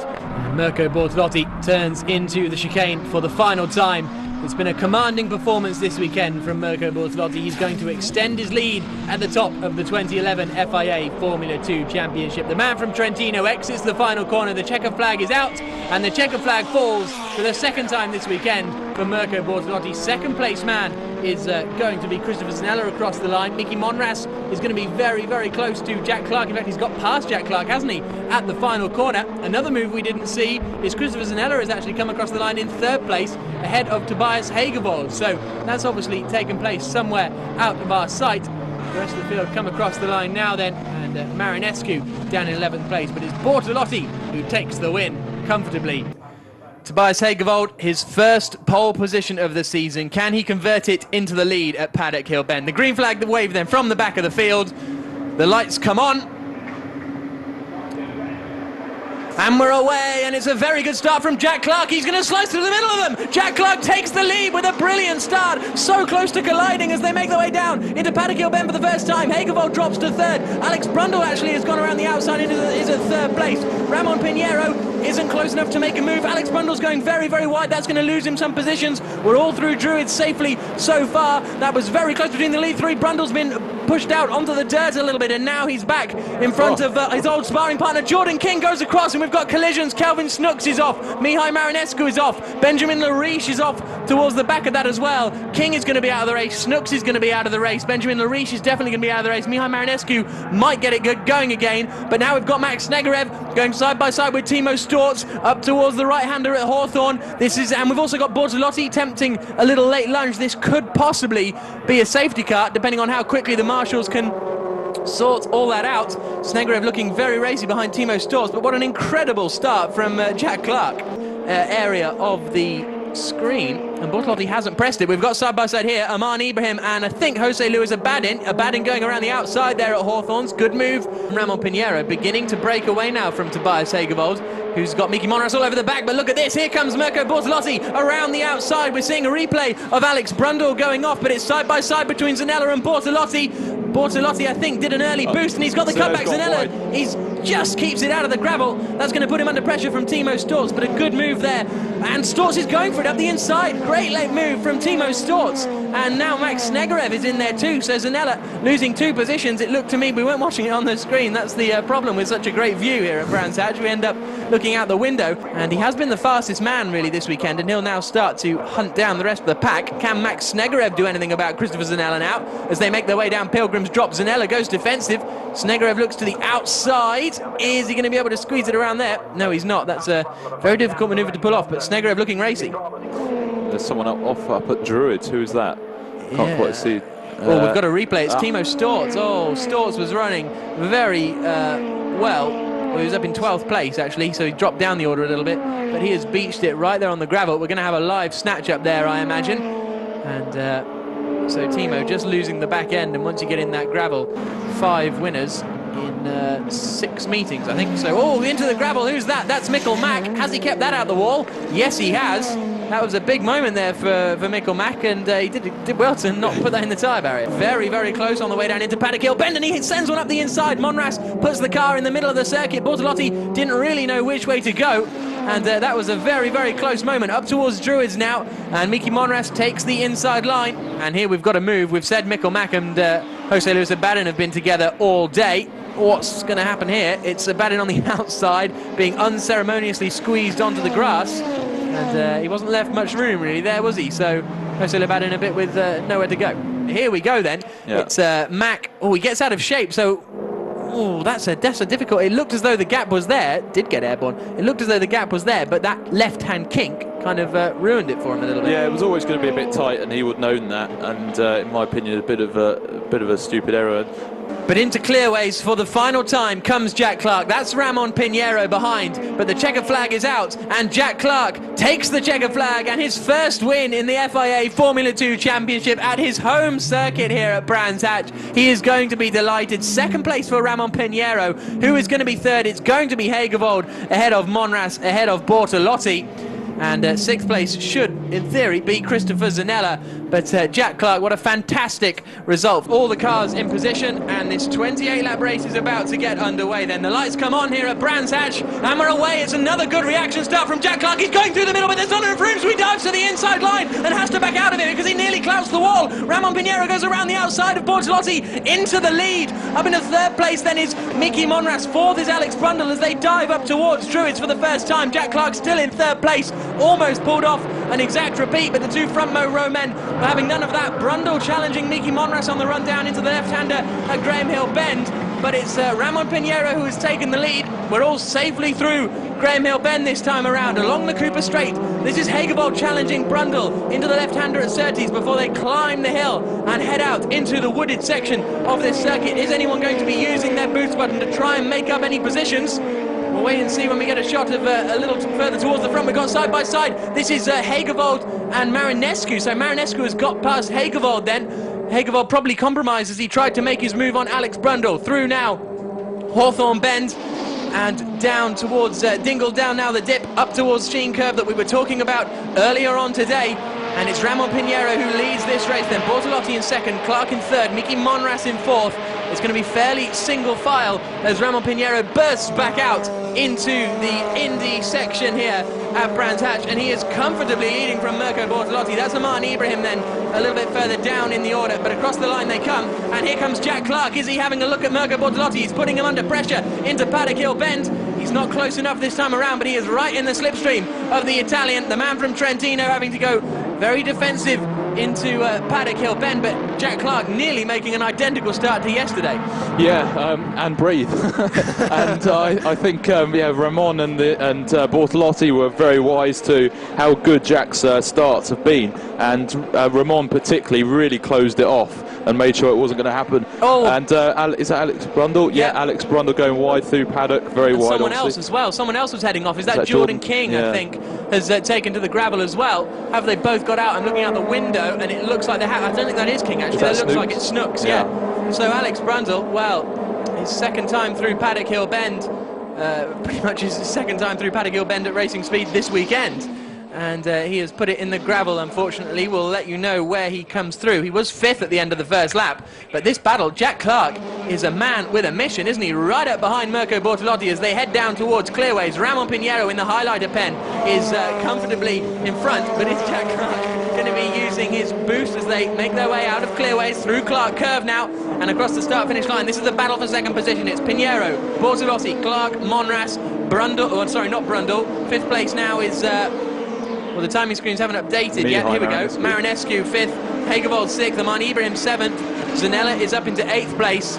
Mirko Bortolotti turns into the chicane for the final time. It's been a commanding performance this weekend from Mirko Bortolotti. He's going to extend his lead at the top of the 2011 FIA Formula 2 Championship. The man from Trentino exits the final corner. The checker flag is out, and the checker flag falls for the second time this weekend for Mirko Bortolotti. Second place man is going to be Christopher Zanella across the line. Mickey Monras is going to be very close to Jack Clark. In fact, he's got past Jack Clark, hasn't he, at the final corner. Another move we didn't see is Christopher Zanella has actually come across the line in 3rd place ahead of Tobias Hagevold. So that's obviously taken place somewhere out of our sight. The rest of the field come across the line now then, and Marinescu down in 11th place, but it's Bortolotti who takes the win. comfortably. Tobias Hagevold, his first pole position of the season. Can he convert it into the lead at Paddock Hill Bend? The green flag wave then from the back of the field. The lights come on. And we're away, and it's a very good start from Jack Clark. He's going to slice through the middle of them. Jack Clark takes the lead with a brilliant start. So close to colliding as they make their way down into Paddock Hill Bend for the first time. Hagevold drops to third. Alex Brundle actually has gone around the outside into is at third place. Ramon Pinheiro isn't close enough to make a move. Alex Brundle's going very, very wide. That's going to lose him some positions. We're all through Druids safely so far. That was very close between the lead three. Brundle's been pushed out onto the dirt a little bit, and now he's back in front of his old sparring partner. Jordan King goes across, and we've got collisions. Kelvin Snooks is off. Mihai Marinescu is off. Benjamin Lariche is off towards the back of that as well. King is going to be out of the race. Snooks is going to be out of the race. Benjamin Lariche is definitely going to be out of the race. Mihai Marinescu might get it going again, but now we've got Max Snegerev going side by side with Timo Storz up towards the right-hander at Hawthorn. And we've also got Bortolotti tempting a little late lunge. This could possibly be a safety car, depending on how quickly the marshals can sort all that out. Snegerev looking very racy behind Timo Storz, but what an incredible start from Jack Clark area of the screen, and Bortolotti hasn't pressed it. We've got side by side here Aman Ibrahim and I think Jose Luis Abadin going around the outside there at Hawthorns. Good move. Ramon Pinheiro beginning to break away now from Tobias Hagevold, who's got Miki Monras all over the back, but look at this, here comes Mirko Bortolotti around the outside. We're seeing a replay of Alex Brundle going off, but it's side by side between Zanella and Bortolotti. Bortolotti, I think, did an early boost, and he's got the cutback. Zanella, he's just keeps it out of the gravel. That's going to put him under pressure from Timo Storz, but a good move there. And Storz is going for it up the inside. Great late move from Timo Storz. And now Max Snegerev is in there too. So Zanella losing 2 positions. It looked to me, we weren't watching it on the screen. That's the problem with such a great view here at Brands Hatch. We end up looking out the window. And he has been the fastest man really this weekend, and he'll now start to hunt down the rest of the pack. Can Max Snegerev do anything about Christopher Zanella now? As they make their way down Pilgrim's Drop, Zanella goes defensive. Snegerev looks to the outside. Is he going to be able to squeeze it around there? No, he's not. That's a very difficult maneuver to pull off, but Snegerev looking racy. There's someone up at Druids. Who is that? Can't quite see. Well, we've got a replay. It's Timo Storz. Oh, Storz was running very well. He was up in 12th place, actually, so he dropped down the order a little bit, but he has beached it right there on the gravel. We're going to have a live snatch up there, I imagine. And so Timo just losing the back end, and once you get in that gravel, 5 winners in 6 meetings, I think. So, oh, into the gravel. Who's that? That's Mikkel Mack. Has he kept that out the wall? Yes, he has. That was a big moment there for Mikkel Mack, and he did well to not put that in the tyre barrier. Very, very close on the way down into Paddock Hill Bend, and he sends one up the inside. Monras puts the car in the middle of the circuit. Bortolotti didn't really know which way to go, and that was a very, very close moment. Up towards Druids now, and Miki Monras takes the inside line, and here we've got a move. We've said Mikkel Mack and Jose Luis Abadin have been together all day. What's going to happen here? It's Abadin on the outside being unceremoniously squeezed onto the grass, and he wasn't left much room really there, was he? So Jose Abadin a bit with nowhere to go. Here we go then. Yeah. It's Mack. Oh, he gets out of shape, so that's a difficult. It looked as though the gap was there. Did get airborne. It looked as though the gap was there, but that left-hand kink kind of ruined it for him a little bit. Yeah, it was always going to be a bit tight, and he would have known that. And in my opinion, a bit of a stupid error. But into clearways for the final time comes Jack Clark. That's Ramon Pinheiro behind, but the checker flag is out, and Jack Clark takes the checker flag and his first win in the FIA Formula 2 Championship at his home circuit here at Brands Hatch. He is going to be delighted. Second place for Ramon Pinheiro. Who is going to be third? It's going to be Hagevold ahead of Monras, ahead of Bortolotti. And 6th place should, in theory, be Christopher Zanella. But Jack Clark, what a fantastic result. All the cars in position, and this 28-lap race is about to get underway. Then the lights come on here at Brands Hatch, and we're away. It's another good reaction start from Jack Clark. He's going through the middle, but there's not enough room, so he dives to the inside line and has to back out of it because he nearly clouts the wall. Ramon Pinheiro goes around the outside of Bortolotti into the lead. Up into 3rd place then is Miki Monras. 4th is Alex Brundle as they dive up towards Druids for the first time. Jack Clark still in 3rd place. Almost pulled off an exact repeat, but the 2 front row men are having none of that. Brundle challenging Miki Monras on the run down into the left-hander at Graham Hill Bend, but it's Ramon Pinheiro who has taken the lead. We're all safely through Graham Hill Bend this time around, along the Cooper Straight. This is Hagevold challenging Brundle into the left-hander at Surtees before they climb the hill and head out into the wooded section of this circuit. Is anyone going to be using their boost button to try and make up any positions? We'll wait and see when we get a shot of a little further towards the front. We've got side by side. This is Hagevold and Marinescu. So Marinescu has got past Hagevold then. Hagevold probably compromised as he tried to make his move on Alex Brundle. Through now Hawthorne Bend and down towards Dingle, down now the dip up towards Sheen Curve that we were talking about earlier on today. And it's Ramon Pinheiro who leads this race then. Bortolotti in second, Clark in third, Mickey Monras in fourth. It's going to be fairly single file as Ramon Pinheiro bursts back out into the Indy section here at Brands Hatch, and he is comfortably leading from Mirko Bortolotti. That's Aman Ibrahim then a little bit further down in the order, but across the line they come, and here comes Jack Clark. Is he having a look at Mirko Bortolotti? He's putting him under pressure into Paddock Hill Bend. He's not close enough this time around, but he is right in the slipstream of the Italian, the man from Trentino, having to go very defensive into Paddock Hill Bend, but Jack Clark nearly making an identical start to yesterday. Yeah, and breathe. And I think Ramon and Bortolotti were very wise to how good Jack's starts have been, and Ramon particularly really closed it off and made sure it wasn't going to happen. Oh, and is that Alex Brundle? Yeah, Alex Brundle going wide through Paddock, very and wide. Someone obviously. else as well. Someone else was heading off. Is that Jordan King? Yeah. I think has taken to the gravel as well. Have they both got out? I'm looking out the window, and it looks like they have. I don't think that is King actually. That looks like it's Snooks. Yeah. So Alex Brundle, well, his second time through Paddock Hill Bend, pretty much his second time through Paddock Hill Bend at racing speed this weekend. And he has put it in the gravel, unfortunately. We'll let you know where he comes through. He was fifth at the end of the first lap. But this battle, Jack Clark is a man with a mission, isn't he? Right up behind Mirko Bortolotti as they head down towards Clearways. Ramon Pinheiro in the highlighter pen is comfortably in front. But is Jack Clark going to be using his boost as they make their way out of Clearways through Clark Curve now and across the start-finish line? This is the battle for second position. It's Pinheiro, Bortolotti, Clark, Monras, Brundle. Oh, sorry, not Brundle. Fifth place now is... well, the timing screens haven't updated yet. Here we go. Marinescu fifth, Hagevold sixth, Aman Ibrahim seventh, Zanella is up into eighth place,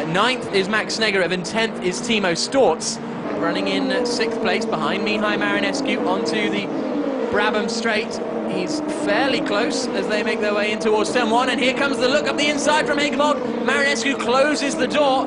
ninth is Max Snegerev, and 10th is Timo Storz. Running in sixth place behind Mihai Marinescu onto the Brabham Straight. He's fairly close as they make their way in towards turn one, and here comes the look up the inside from Hagevold. Marinescu closes the door.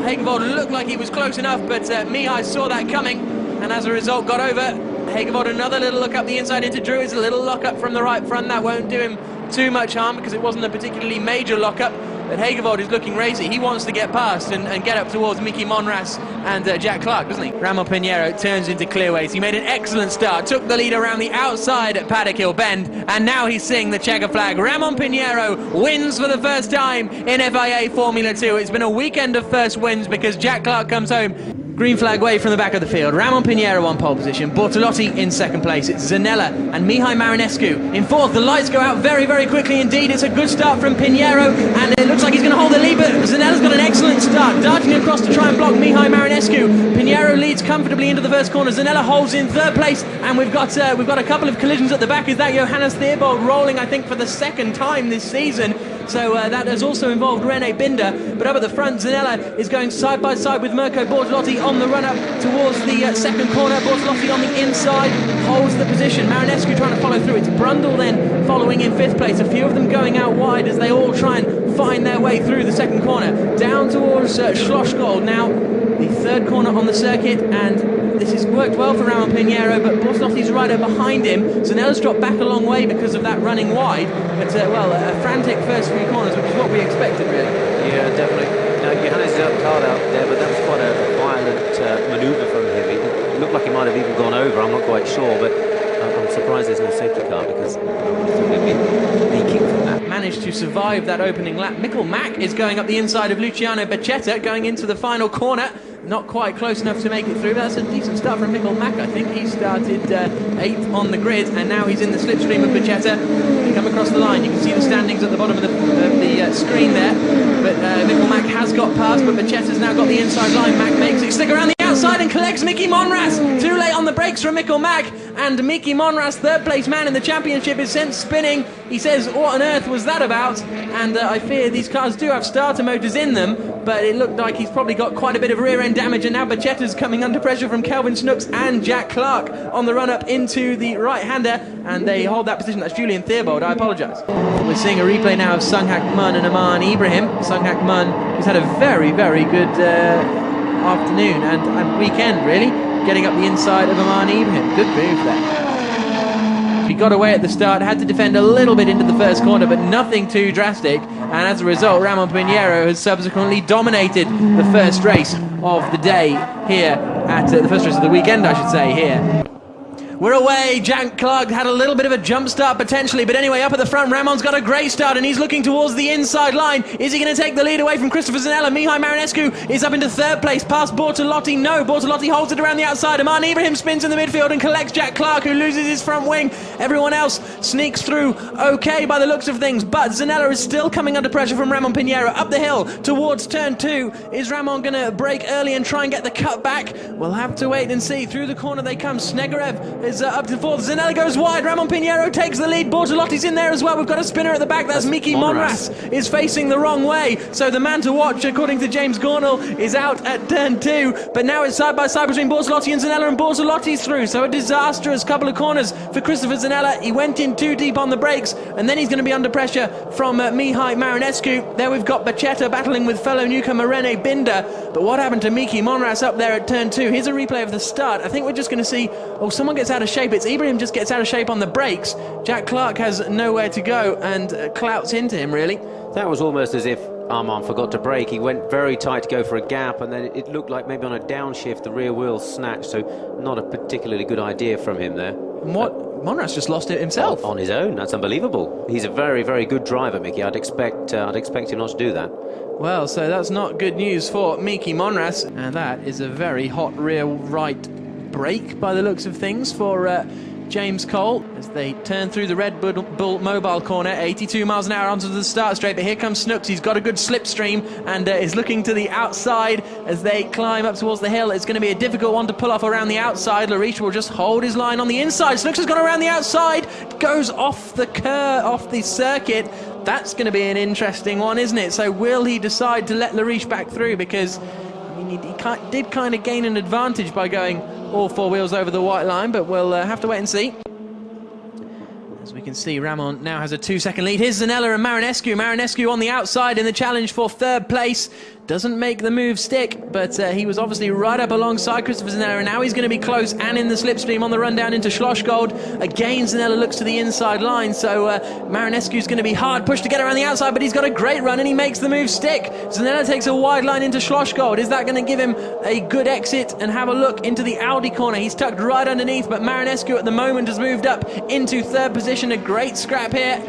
Hagevold looked like he was close enough, but Mihai saw that coming, and as a result got over. Hagevold another little look up the inside into Druids, a little lock up from the right front. That won't do him too much harm because it wasn't a particularly major lock up. But Hagevold is looking racy. He wants to get past and get up towards Mickey Monras and Jack Clark, doesn't he? Ramon Pinheiro turns into Clearways. He made an excellent start, took the lead around the outside at Paddock Hill Bend, and now he's seeing the checker flag. Ramon Pinheiro wins for the first time in FIA Formula 2. It's been a weekend of first wins because Jack Clark comes home. Green flag wave from the back of the field. Ramon Pinheiro on pole position. Bortolotti in second place. It's Zanella and Mihai Marinescu in fourth. The lights go out very, very quickly indeed. It's a good start from Pinheiro, and it looks like he's going to hold the lead, but Zanella's got an excellent start, darting across to try and block Mihai Marinescu. Pinheiro leads comfortably into the first corner. Zanella holds in third place, and we've got a couple of collisions at the back. Is that Johannes Theobald rolling, I think, for the second time this season? So that has also involved Rene Binder. But up at the front, Zanella is going side by side with Mirko Bortolotti on the run-up towards the second corner. Bortolotti on the inside holds the position. Marinescu trying to follow through. It's Brundle then following in fifth place. A few of them going out wide as they all try and find their way through the second corner. Down towards Schlossgold now, the third corner on the circuit, and this has worked well for Ramon Pinheiro, but Bortolotti's right up behind him. Zanella's dropped back a long way because of that running wide, but a frantic first few corners, which is what we expected, really. Yeah, definitely. Now, Johannes is hard out there, but that was quite a violent manoeuvre from him. It looked like he might have even gone over, I'm not quite sure, but I'm surprised there's no safety car because I would have thought he'd be leaking from that. Managed to survive that opening lap. Mikkel Mack is going up the inside of Luciano Becchetta, going into the final corner. Not quite close enough to make it through, but that's a decent start from Mikkel Mack. I think he started 8th on the grid, and now he's in the slipstream of Becchetta. They come across the line. You can see the standings at the bottom of the screen there. But Mikkel Mack has got past, but Becchetta's now got the inside line. Mack makes it stick around the outside and collects Mickey Monras. Too late on the brakes from Mikkel Mack, and Mickey Monras, third place man in the championship, is sent spinning. He says, what on earth was that about? And I fear these cars do have starter motors in them, but it looked like he's probably got quite a bit of rear end damage, and now Becchetta's coming under pressure from Kelvin Snooks and Jack Clark on the run up into the right-hander, and they hold that position. That's Julian Theobald, I apologise. We're seeing a replay now of Sunghak Mun and Aman Ibrahim. Sunghak Mun, who's had a very, very good afternoon and weekend, really. getting up the inside of Amman Ibrahim. Good move there. He got away at the start, had to defend a little bit into the first corner, but nothing too drastic. And as a result, Ramon Pinheiro has subsequently dominated the first race of the day here at the first race of the weekend, I should say, here. We're away. Jack Clark had a little bit of a jump start potentially, but anyway, up at the front, Ramon's got a great start and he's looking towards the inside line. Is he going to take the lead away from Christopher Zanella? Mihai Marinescu is up into third place, past Bortolotti. No, Bortolotti holds it around the outside. Amman Ibrahim spins in the midfield and collects Jack Clark, who loses his front wing. Everyone else sneaks through okay by the looks of things, but Zanella is still coming under pressure from Ramon Pinheiro. Up the hill towards turn 2. Is Ramon going to break early and try and get the cut back? We'll have to wait and see. Through the corner they come. Snegerev is up to fourth. Zanella goes wide. Ramon Pinheiro takes the lead. Bortolotti's in there as well. We've got a spinner at the back. That's Miki Monras is facing the wrong way. So the man to watch, according to James Gornall, is out at turn 2. But now it's side by side between Bortolotti and Zanella, and Bortolotti's through. So a disastrous couple of corners for Christopher Zanella. He went in too deep on the brakes, and then he's going to be under pressure from Mihai Marinescu. There we've got Bacchetta battling with fellow newcomer Rene Binder. But what happened to Miki Monras up there at turn 2? Here's a replay of the start. I think we're just going to see, someone gets out of shape. It's Ibrahim just gets out of shape on the brakes. Jack Clark has nowhere to go and clouts into him, really. That was almost as if Armand forgot to brake. He went very tight to go for a gap, and then it looked like maybe on a downshift the rear wheel snatched, so not a particularly good idea from him there. Monras just lost it himself. On his own. That's unbelievable. He's a very, very good driver, Mickey. I'd expect him not to do that. Well, so that's not good news for Miki Monras, and that is a very hot rear right brake by the looks of things for James Cole as they turn through the Red Bull Mobile corner. 82 miles an hour onto the start straight, but here comes Snooks. He's got a good slipstream and is looking to the outside as they climb up towards the hill. It's going to be a difficult one to pull off around the outside. Lariche will just hold his line on the inside. Snooks has gone around the outside, goes off the circuit. That's going to be an interesting one, isn't it? So will he decide to let Lariche back through? Because he did kind of gain an advantage by going all four wheels over the white line, but we'll have to wait and see. As we can see, Ramon now has a 2-second lead. Here's Zanella and Marinescu. Marinescu on the outside in the challenge for third place. Doesn't make the move stick, but he was obviously right up alongside Christopher Zanella, and now he's going to be close and in the slipstream on the run down into Schlossgold. Again, Zanella looks to the inside line, so Marinescu's going to be hard pushed to get around the outside, but he's got a great run and he makes the move stick. Zanella takes a wide line into Schlossgold. Is that going to give him a good exit and have a look into the Audi corner? He's tucked right underneath, but Marinescu at the moment has moved up into third position. A great scrap here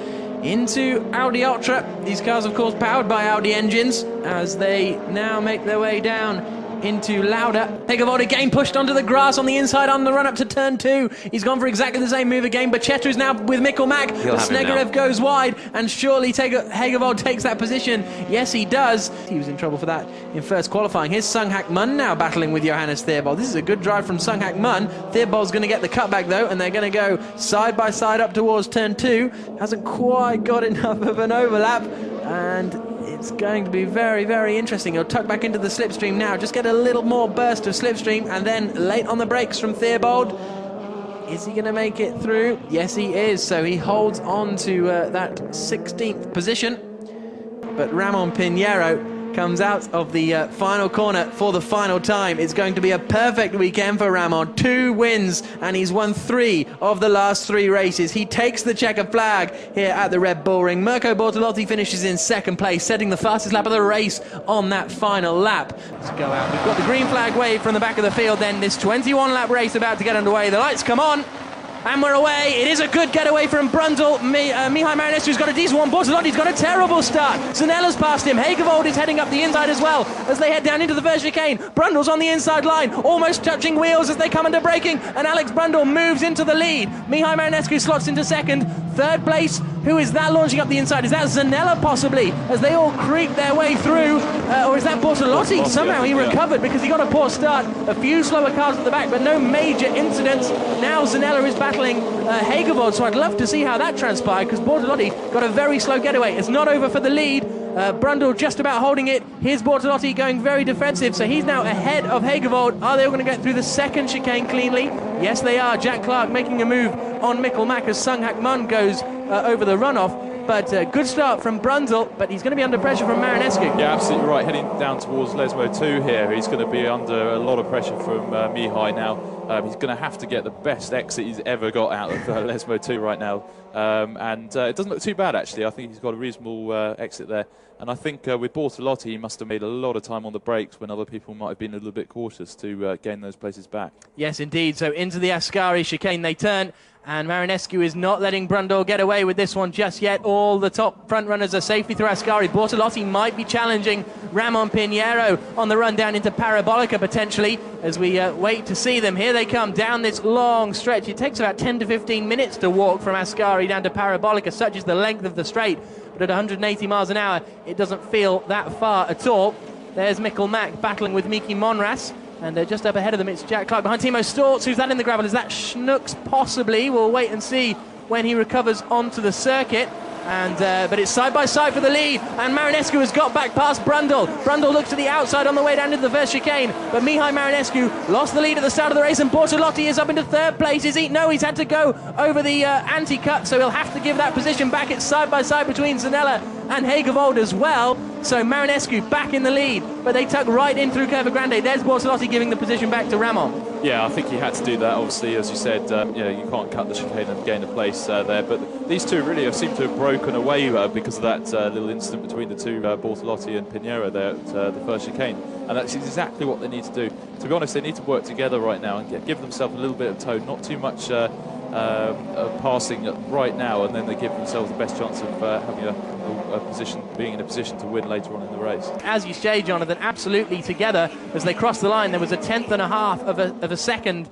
into Audi Ultra. These cars, of course, powered by Audi engines, as they now make their way down into Lauda. Hegevold again pushed onto the grass on the inside on the run up to turn 2. He's gone for exactly the same move again. Bacchetta is now with Mikkel Mack. Snegerev goes wide, and surely Hegevold takes that position. Yes, he does. He was in trouble for that in first qualifying. Here's Sung Hak Mun now battling with Johannes Theobald. This is a good drive from Sung Hak Mun. Theobald's going to get the cutback though, and they're going to go side by side up towards turn 2. Hasn't quite got enough of an overlap, and it's going to be very, very interesting. He'll tuck back into the slipstream now, just get a little more burst of slipstream, and then late on the brakes from Theobald. Is he going to make it through? Yes, he is. So he holds on to that 16th position. But Ramon Pinheiro comes out of the final corner for the final time. It's going to be a perfect weekend for Ramon. 2 wins, and he's won 3 of the last 3 races. He takes the checkered flag here at the Red Bull Ring. Mirko Bortolotti finishes in 2nd place, setting the fastest lap of the race on that final lap. Let's go out. We've got the green flag wave from the back of the field then. This 21-lap race about to get underway. The lights come on, and we're away. It is a good getaway from Brundle. Mihai Marinescu's got a decent one. Bortolotti's got a terrible start. Zanella's passed him. Hegevold is heading up the inside as well as they head down into the first chicane. Brundle's on the inside line, almost touching wheels as they come under braking, and Alex Brundle moves into the lead. Mihai Marinescu slots into 2nd. 3rd place, who is that launching up the inside? Is that Zanella possibly, as they all creep their way through? Or is that Bortolotti? Somehow he recovered because he got a poor start. A few slower cars at the back, but no major incidents. Now Zanella is battling Hegevold, so I'd love to see how that transpired, because Bortolotti got a very slow getaway. It's not over for the lead. Brundle just about holding it. Here's Bortolotti going very defensive, so he's now ahead of Hegevold. Are they going to get through the 2nd chicane cleanly? Yes, they are. Jack Clark making a move on Mikkel Mack as Sung Hak Mun goes over the runoff. but good start from Brundle, but he's going to be under pressure from Marinescu. Yeah, absolutely right. Heading down towards Lesmo 2 here, he's going to be under a lot of pressure from Mihai now. He's going to have to get the best exit he's ever got out of Lesmo 2 right now. And it doesn't look too bad, actually. I think he's got a reasonable exit there. And I think with Bortolotti, he must have made a lot of time on the brakes when other people might have been a little bit cautious to gain those places back. Yes, indeed. So into the Ascari chicane they turn, and Marinescu is not letting Brundle get away with this one just yet. All the top front runners are safely through Ascari. Bortolotti might be challenging Ramon Pinheiro on the run down into Parabolica potentially, as we wait to see them. Here they come down this long stretch. It takes about 10 to 15 minutes to walk from Ascari down to Parabolica, such is the length of the straight. But at 180 miles an hour, it doesn't feel that far at all. There's Mikkel Mack battling with Miki Monras. And just up ahead of them, it's Jack Clark. Behind Timo Storz. Who's that in the gravel? Is that Schnooks? Possibly. We'll wait and see when he recovers onto the circuit. And but it's side by side for the lead, and Marinescu has got back past Brundle. Brundle looks to the outside on the way down to the first chicane, but Mihai Marinescu lost the lead at the start of the race, and Bortolotti is up into third place. Is he? No, he's had to go over the anti-cut, so he'll have to give that position back. It's side by side between Zanella and Hagevold as well. So Marinescu back in the lead, but they tuck right in through Curva Grande. There's Bortolotti giving the position back to Ramon. Yeah, I think he had to do that. Obviously, as you said, you can't cut the chicane and gain a place there. But these two really seem to have broken away because of that little incident between the two, Bortolotti and Pinheiro there at the first chicane. And that's exactly what they need to do. To be honest, they need to work together right now and give themselves a little bit of tone, not too much passing right now, and then they give themselves the best chance of having a position, being in a position to win later on in the race. As you say, Jonathan, absolutely together. As they crossed the line, there was a 1/10.5 of a second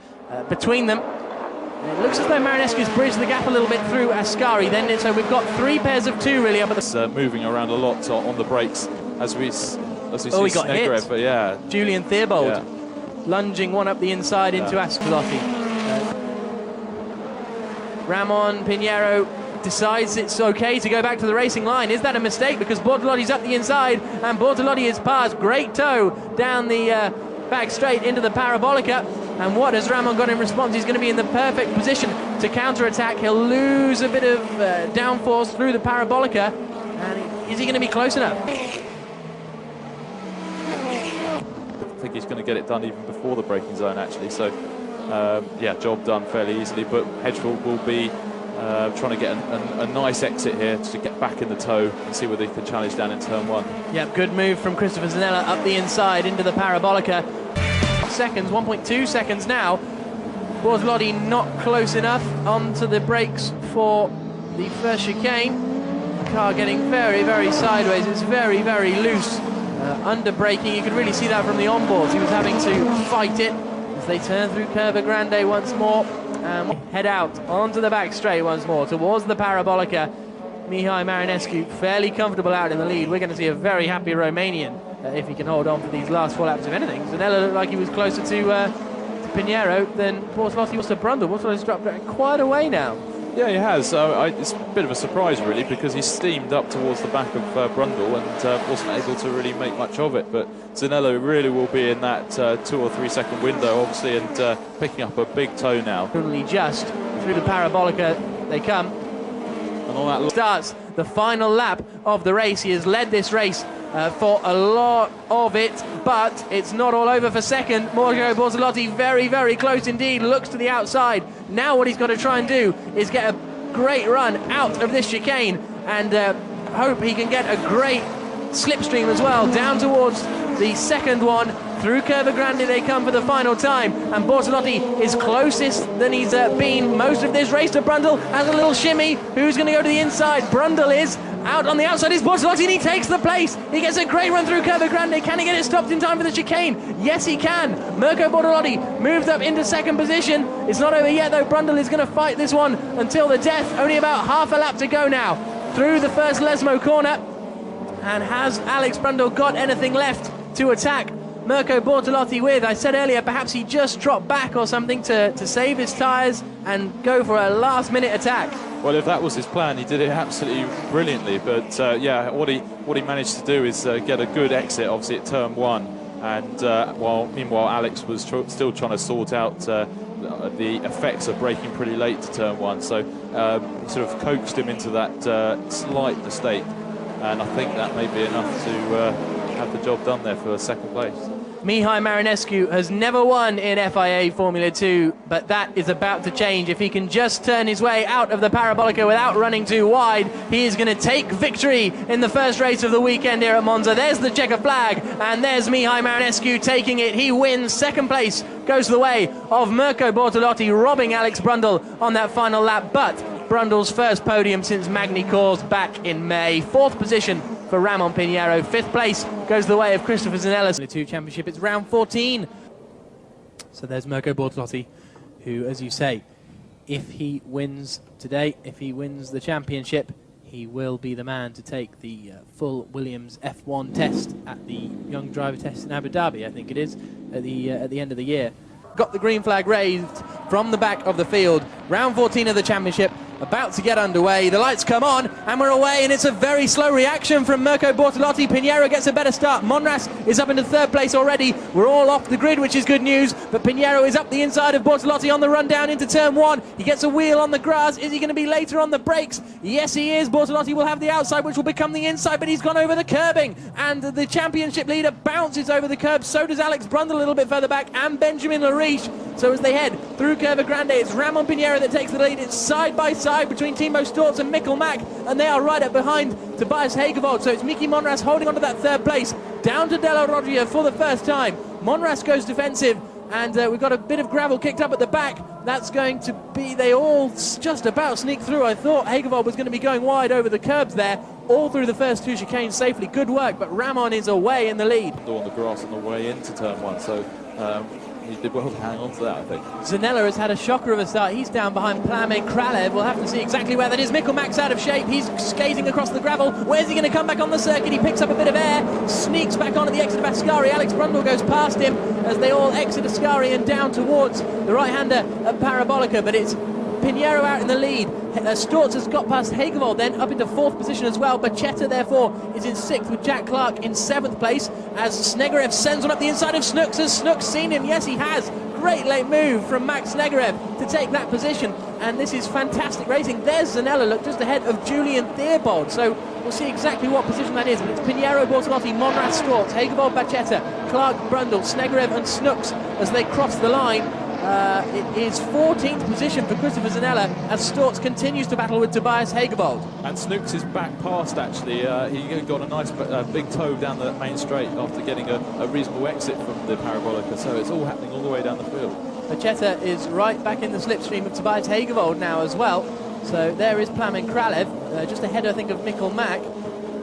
between them. And it looks as though Marinescu's bridged the gap a little bit through Ascari. Then, so we've got three pairs of two really up at the. Moving around a lot on the brakes as we see. Oh, he got hit. But yeah, Julian Theobald lunging one up the inside into Ascalotti. Ramon Pinheiro decides it's okay to go back to the racing line. Is that a mistake? Because Bortolotti's up the inside, and Bortolotti has passed. Great tow down the back straight into the Parabolica. And what has Ramon got in response? He's going to be in the perfect position to counter-attack. He'll lose a bit of downforce through the Parabolica. And is he going to be close enough? I think he's going to get it done even before the braking zone, actually. So, job done fairly easily. But Hedgefield will be trying to get a nice exit here to get back in the tow and see whether he can challenge down in turn one. Yep, good move from Christopher Zanella up the inside into the Parabolica. Seconds, 1.2 seconds now. Bortolotti not close enough onto the brakes for the first chicane. Car getting very, very sideways. It's very, very loose. Under braking, you could really see that from the onboards. He was having to fight it as they turn through Curva Grande once more and head out onto the back straight once more towards the Parabolica. Mihai Marinescu fairly comfortable out in the lead. We're going to see a very happy Romanian if he can hold on for these last 4 laps of anything. Zanella looked like he was closer to Pinheiro than Bortolotti was to Brundle. Bortolotti's dropped quite away now. Yeah, he has. It's a bit of a surprise, really, because he steamed up towards the back of Brundle and wasn't able to really make much of it. But Zanella really will be in that 2 or 3 second window, obviously, and picking up a big tow now. Totally just through the Parabolica they come. And on that starts the final lap of the race. He has led this race for a lot of it, but it's not all over for second. Mario Bortolotti very, very close indeed, looks to the outside. Now what he's got to try and do is get a great run out of this chicane and hope he can get a great slipstream as well down towards the second one. Through Curva Grande they come for the final time, and Bortolotti is closest than he's been most of this race to Brundle. Has a little shimmy. Who's going to go to the inside? Brundle is. Out on the outside is Bortolotti, and he takes the place. He gets a great run through Curva Grande. Can he get it stopped in time for the chicane? Yes, he can. Mirko Bortolotti moves up into second position. It's not over yet, though. Brundle is going to fight this one until the death. Only about half a lap to go now through the first Lesmo corner. And has Alex Brundle got anything left to attack Mirko Bortolotti with? I said earlier, perhaps he just dropped back or something to save his tyres and go for a last-minute attack. Well, if that was his plan, he did it absolutely brilliantly. But what he managed to do is get a good exit, obviously at turn one, and meanwhile Alex was still trying to sort out the effects of braking pretty late to turn one, so he sort of coaxed him into that slight mistake, and I think that may be enough to have the job done there for second place. Mihai Marinescu has never won in FIA Formula 2, but that is about to change. If he can just turn his way out of the Parabolica without running too wide, he is going to take victory in the first race of the weekend here at Monza. There's the checker flag, and there's Mihai Marinescu taking it. He wins. Second place goes the way of Mirko Bortolotti, robbing Alex Brundle on that final lap, but Brundle's first podium since Magny Cours back in May. Fourth position for Ramon Pinheiro. Fifth place goes the way of Christopher Zanella. The 2 championship, it's round 14. So there's Mirko Bortolotti, who, as you say, if he wins today, if he wins the championship, he will be the man to take the full Williams F1 test at the Young Driver Test in Abu Dhabi, I think it is, at the end of the year. Got the green flag raised from the back of the field. Round 14 of the championship about to get underway. The lights come on and we're away, and it's a very slow reaction from Mirko Bortolotti. Pinheiro gets a better start. Monras is up into third place already. We're all off the grid, which is good news, but Pinheiro is up the inside of Bortolotti on the run down into turn one. He gets a wheel on the grass. Is he going to be later on the brakes? Yes, he is. Bortolotti will have the outside, which will become the inside, but he's gone over the curbing, and the championship leader bounces over the curb. So does Alex Brundle a little bit further back, and Benjamin Lariche. So as they head through Curva Grande, it's Ramon Pinheiro that takes the lead. It's side by side between Timo Storz and Mikkel Mack, and they are right up behind Tobias Hegerwald. So it's Mickey Monras holding on to that third place, down to Della Rodria for the first time. Monras goes defensive, and we've got a bit of gravel kicked up at the back. That's going to be, they all just about sneak through. I thought Hegerwald was going to be going wide over the curbs there, all through the first 2 chicanes safely. Good work, but Ramon is away in the lead. On the grass on the way into turn one, so he did well to hang on to that, I think. Zanella has had a shocker of a start. He's down behind Plamen Kralev. We'll have to see exactly where that is. Mikkel Mack's out of shape. He's skating across the gravel. Where's he going to come back on the circuit? He picks up a bit of air, sneaks back on at the exit of Ascari. Alex Brundle goes past him as they all exit Ascari and down towards the right-hander at Parabolica, but it's Pinheiro out in the lead. Storz has got past Hegerwald, then up into 4th position as well. Bachetta, therefore, is in 6th with Jack Clark in 7th place as Snegerev sends one up the inside of Snooks. Has Snooks seen him? Yes, he has. Great late move from Max Snegerev to take that position, and this is fantastic racing. There's Zanella, look, just ahead of Julian Theobald, so we'll see exactly what position that is, but it's Pinheiro, Bortolotti, Monras, Storz, Hegerwald, Bachetta, Clark, Brundle, Snegerev and Snooks as they cross the line. It is 14th position for Christopher Zanella as Storz continues to battle with Tobias Hegerwald. And Snooks is back past, actually. He got a nice big toe down the main straight after getting a reasonable exit from the Parabolica, so it's all happening all the way down the field. Bachetta is right back in the slipstream of Tobias Hegerwald now as well. So there is Plamen Kralev, just ahead, I think, of Mikkel Mack.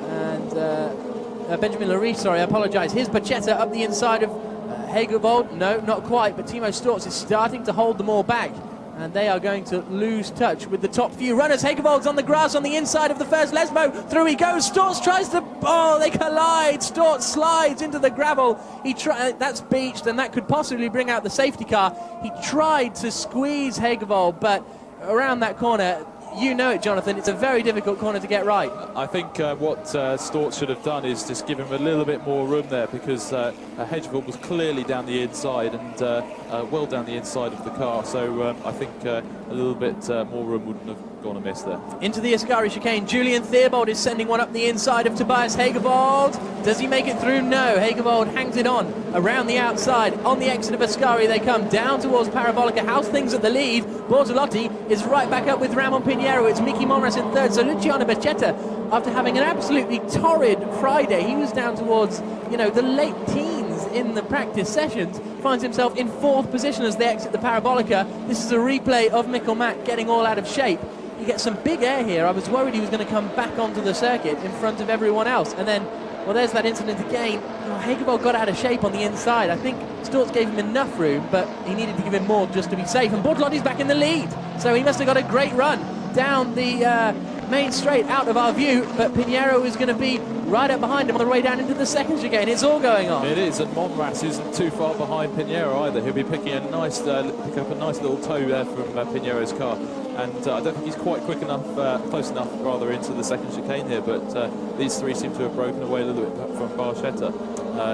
And Benjamin Lariche, sorry, I apologise. Here's Bachetta up the inside of Hegerwald. No, not quite, but Timo Storz is starting to hold them all back, and they are going to lose touch with the top few runners. Hegerwald's on the grass on the inside of the first Lesmo. Through he goes. Storz tries to... Oh, they collide. Storz slides into the gravel. That's beached, and that could possibly bring out the safety car. He tried to squeeze Hegerwald, but around that corner... You know it, Jonathan, it's a very difficult corner to get right. I think what Storz should have done is just give him a little bit more room there, because Hedgefield was clearly down the inside and well down the inside of the car, so I think a little bit more room wouldn't have gone amiss there. Into the Ascari chicane, Julian Theobald is sending one up the inside of Tobias Hegerwald. Does he make it through? No, Hegerwald hangs it on around the outside. On the exit of Ascari they come down towards Parabolica. How's things at the lead? Bortolotti is right back up with Ramon Pinheiro. It's Mickey Monras in 3rd, so Luciano Bachetta, after having an absolutely torrid Friday, he was down towards, you know, the late teens in the practice sessions, finds himself in 4th position as they exit the Parabolica. This is a replay of Mikkel Mack getting all out of shape. He gets some big air here. I was worried he was going to come back onto the circuit in front of everyone else, and then, well, there's that incident again. Oh, Hegerwald got out of shape on the inside. I think Storz gave him enough room, but he needed to give him more just to be safe, and Bortolotti's back in the lead, so he must have got a great run down the main straight out of our view, but Pinheiro is going to be right up behind him on the way down into the second chicane. It's all going on. It is, and Monras isn't too far behind Pinheiro either. He'll be picking a nice, pick up a nice little toe there from Pinheiro's car, and I don't think he's quite quick enough, close enough rather, into the second chicane here, but these three seem to have broken away a little bit from Barchetta,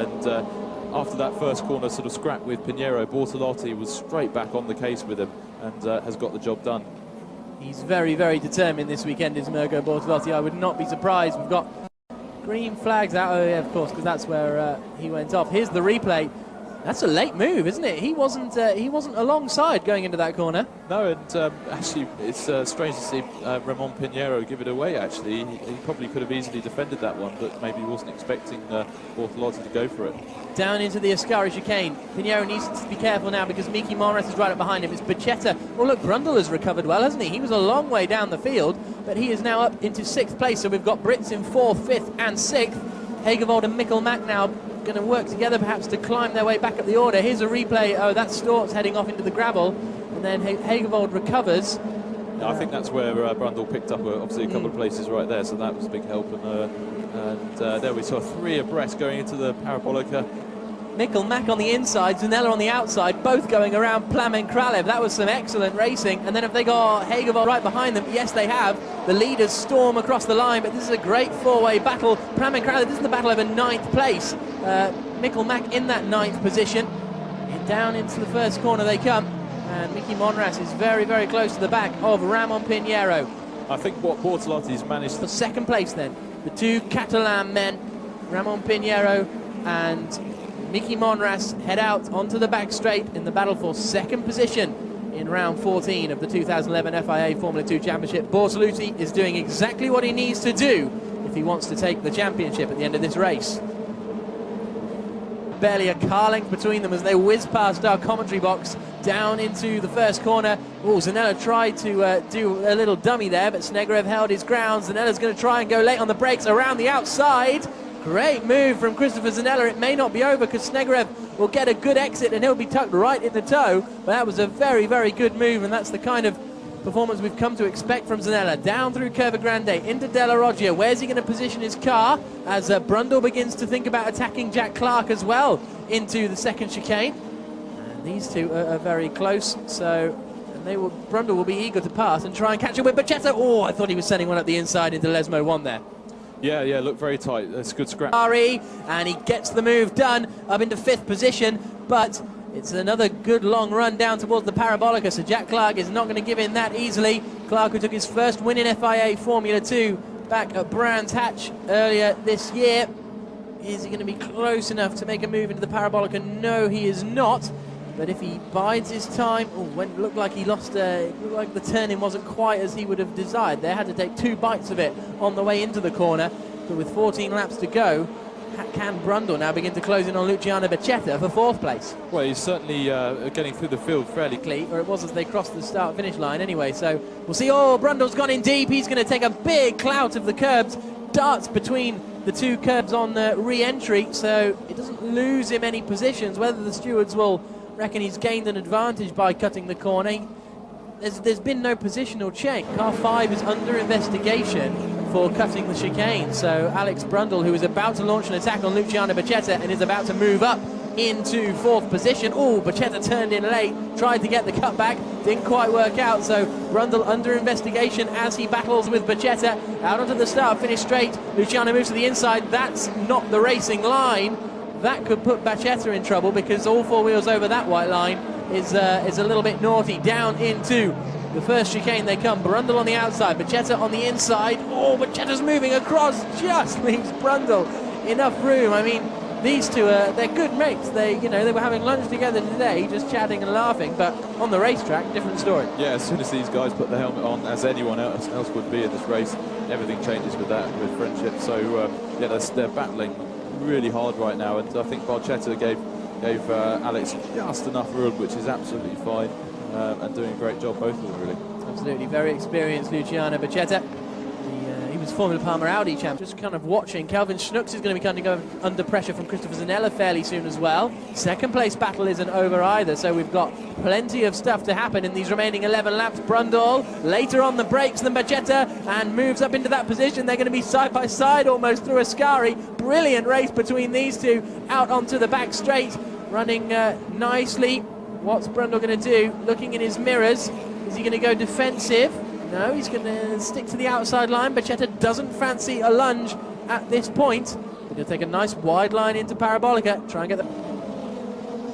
and after that first corner sort of scrap with Pinheiro, Bortolotti was straight back on the case with him and has got the job done. He's very, very determined this weekend, is Mirko Bortolotti. I would not be surprised. We've got green flags out. Oh, yeah, of course, because that's where he went off. Here's the replay. That's a late move, isn't it? He wasn't alongside going into that corner. No, and actually, it's strange to see Ramon Pinheiro give it away, actually. He probably could have easily defended that one, but maybe he wasn't expecting Bortolotti to go for it. Down into the Ascari chicane. Pinheiro needs to be careful now because Miki Monras is right up behind him. It's Bacchetta. Oh, look, Brundle has recovered well, hasn't he? He was a long way down the field, but he is now up into 6th place. So we've got Brits in 4th, 5th and 6th. Hagevold and Mikkel Mack now going to work together perhaps to climb their way back up the order. Here's a replay. Oh, that's Stortz heading off into the gravel, and then Hagevold recovers. Yeah, I think that's where Brundle picked up obviously a couple of places right there, so that was a big help. And there we saw 3 abreast going into the Parabolica. Mikkel Mack on the inside, Zanella on the outside, both going around Plamen Kralev. That was some excellent racing. And then if they got Hagevold right behind them, yes, they have. The leaders storm across the line, but this is a great 4-way battle. Plamen Kralev, this is the battle over 9th place. Mikkel Mack in that 9th position. Down into the first corner they come. And Miki Monras is very, very close to the back of Ramon Pinheiro. I think what Bortolotti's managed for 2nd place then. The 2 Catalan men, Ramon Pinheiro and Miki Monras, head out onto the back straight in the battle for 2nd position in round 14 of the 2011 FIA Formula 2 Championship. Bortolotti is doing exactly what he needs to do if he wants to take the championship at the end of this race. Barely a car length between them as they whiz past our commentary box down into the first corner. Oh, Zanella tried to do a little dummy there, but Snegrev held his ground. Zanella's going to try and go late on the brakes around the outside. Great move from Christopher Zanella. It may not be over because Snegrev will get a good exit and he'll be tucked right in the toe. But that was a very, very good move, and that's the kind of performance we've come to expect from Zanella. Down through Curva Grande into Della Roggia. Where's he going to position his car as Brundle begins to think about attacking Jack Clark as well into the 2nd chicane? And these two are very close, so Brundle will be eager to pass and try and catch it with Bacchetta. Oh, I thought he was sending one up the inside into Lesmo 1 there. Yeah, looked very tight. That's a good scrap. And he gets the move done up into 5th position, but it's another good long run down towards the Parabolica, so Jack Clark is not going to give in that easily. Clark, who took his first win in FIA Formula 2 back at Brands Hatch earlier this year. Is he going to be close enough to make a move into the Parabolica? No, he is not. But if he bides his time, when it looked like he lost, it looked like the turn-in wasn't quite as he would have desired. They had to take 2 bites of it on the way into the corner. But with 14 laps to go, can Brundle now begin to close in on Luciano Bacchetta for 4th place? Well, he's certainly getting through the field fairly clean. Or it was as they crossed the start-finish line anyway. So we'll see. Oh, Brundle's gone in deep. He's going to take a big clout of the curbs. Darts between the 2 curbs on the re-entry, so it doesn't lose him any positions. Whether the stewards will reckon he's gained an advantage by cutting the corner. There's been no positional check. Car 5 is under investigation for cutting the chicane. So Alex Brundle, who is about to launch an attack on Luciano Bacchetta and is about to move up into 4th position. Oh, Bacchetta turned in late, tried to get the cut back, didn't quite work out. So Brundle under investigation as he battles with Bacchetta. Out onto the start, finish straight. Luciano moves to the inside. That's not the racing line. That could put Bacchetta in trouble because all 4 wheels over that white line is a little bit naughty. Down into the first chicane they come. Brundle on the outside, Bacchetta on the inside. Oh, Bacchetta's moving across, just leaves Brundle enough room. I mean, these two they're good mates. They were having lunch together today, just chatting and laughing. But on the racetrack, different story. Yeah, as soon as these guys put the helmet on, as anyone else would be in this race, everything changes with friendship. So yeah, they're battling really hard right now, and I think Bacchetta gave Alex just enough room, which is absolutely fine, and doing a great job, both of them really. Absolutely, very experienced Luciano Bacchetta. He was Formula Palmer Audi champ. Just kind of watching. Calvin Schnooks is going to be kind of going under pressure from Christopher Zanella fairly soon as well. 2nd place battle isn't over either, so we've got plenty of stuff to happen in these remaining 11 laps. Brundle later on the brakes than Bacchetta and moves up into that position. They're going to be side by side almost through Ascari. Brilliant race between these two out onto the back straight, running nicely. What's Brundle going to do? Looking in his mirrors. Is he going to go defensive? No, he's going to stick to the outside line. Bacchetta doesn't fancy a lunge at this point. He's going to take a nice wide line into Parabolica. Try and get the...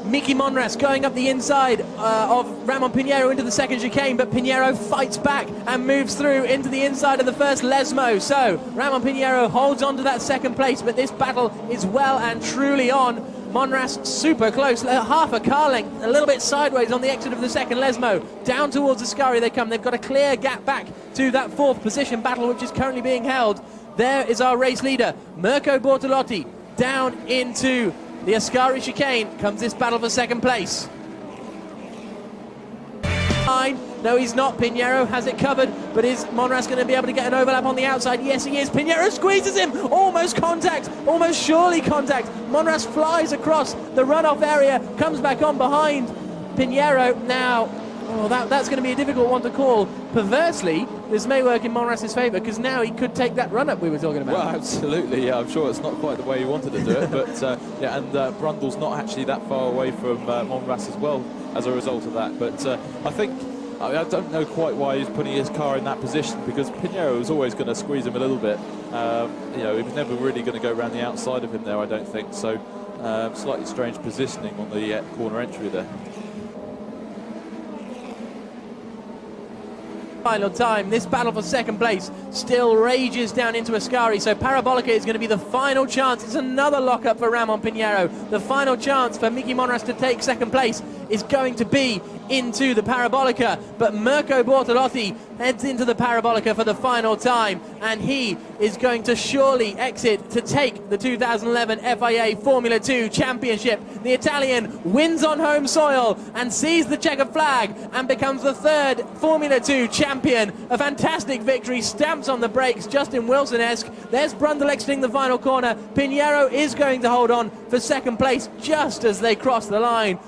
Miki Monras going up the inside of Ramon Pinheiro into the second chicane, but Pinheiro fights back and moves through into the inside of the first Lesmo. So Ramon Pinheiro holds on to that second place, but this battle is well and truly on. Monras super close, half a car length, a little bit sideways on the exit of the second Lesmo. Down towards Ascari they come. They've got a clear gap back to that fourth position battle, which is currently being held. There is our race leader, Mirko Bortolotti, down into the Ascari chicane. Comes this battle for second place. No, he's not. Pinheiro has it covered, but is Monras going to be able to get an overlap on the outside? Yes, he is. Pinheiro squeezes him. Almost contact. Almost surely contact. Monras flies across the runoff area, comes back on behind Pinheiro. Now, that's going to be a difficult one to call. Perversely, this may work in Monras' favour, because now he could take that run-up we were talking about. Well, absolutely, yeah. I'm sure it's not quite the way he wanted to do it, but yeah, and Brundle's not actually that far away from Monras as well as a result of that. But I don't know quite why he's putting his car in that position, because Pinheiro was always going to squeeze him a little bit. You know, he was never really going to go around the outside of him there, I don't think. So slightly strange positioning on the corner entry there. Final time, this battle for second place still rages down into Ascari, so Parabolica is going to be the final chance. It's another lock-up for Ramon Pinheiro. The final chance for Miki Monras to take second place is going to be into the Parabolica, but Mirko Bortolotti heads into the Parabolica for the final time, and he is going to surely exit to take the 2011 FIA Formula 2 Championship. The Italian wins on home soil and sees the checkered flag and becomes the third Formula 2 champion. A fantastic victory, stamps on the brakes, Justin Wilson-esque. There's Brundle exiting the final corner. Pinheiro is going to hold on for second place just as they cross the line.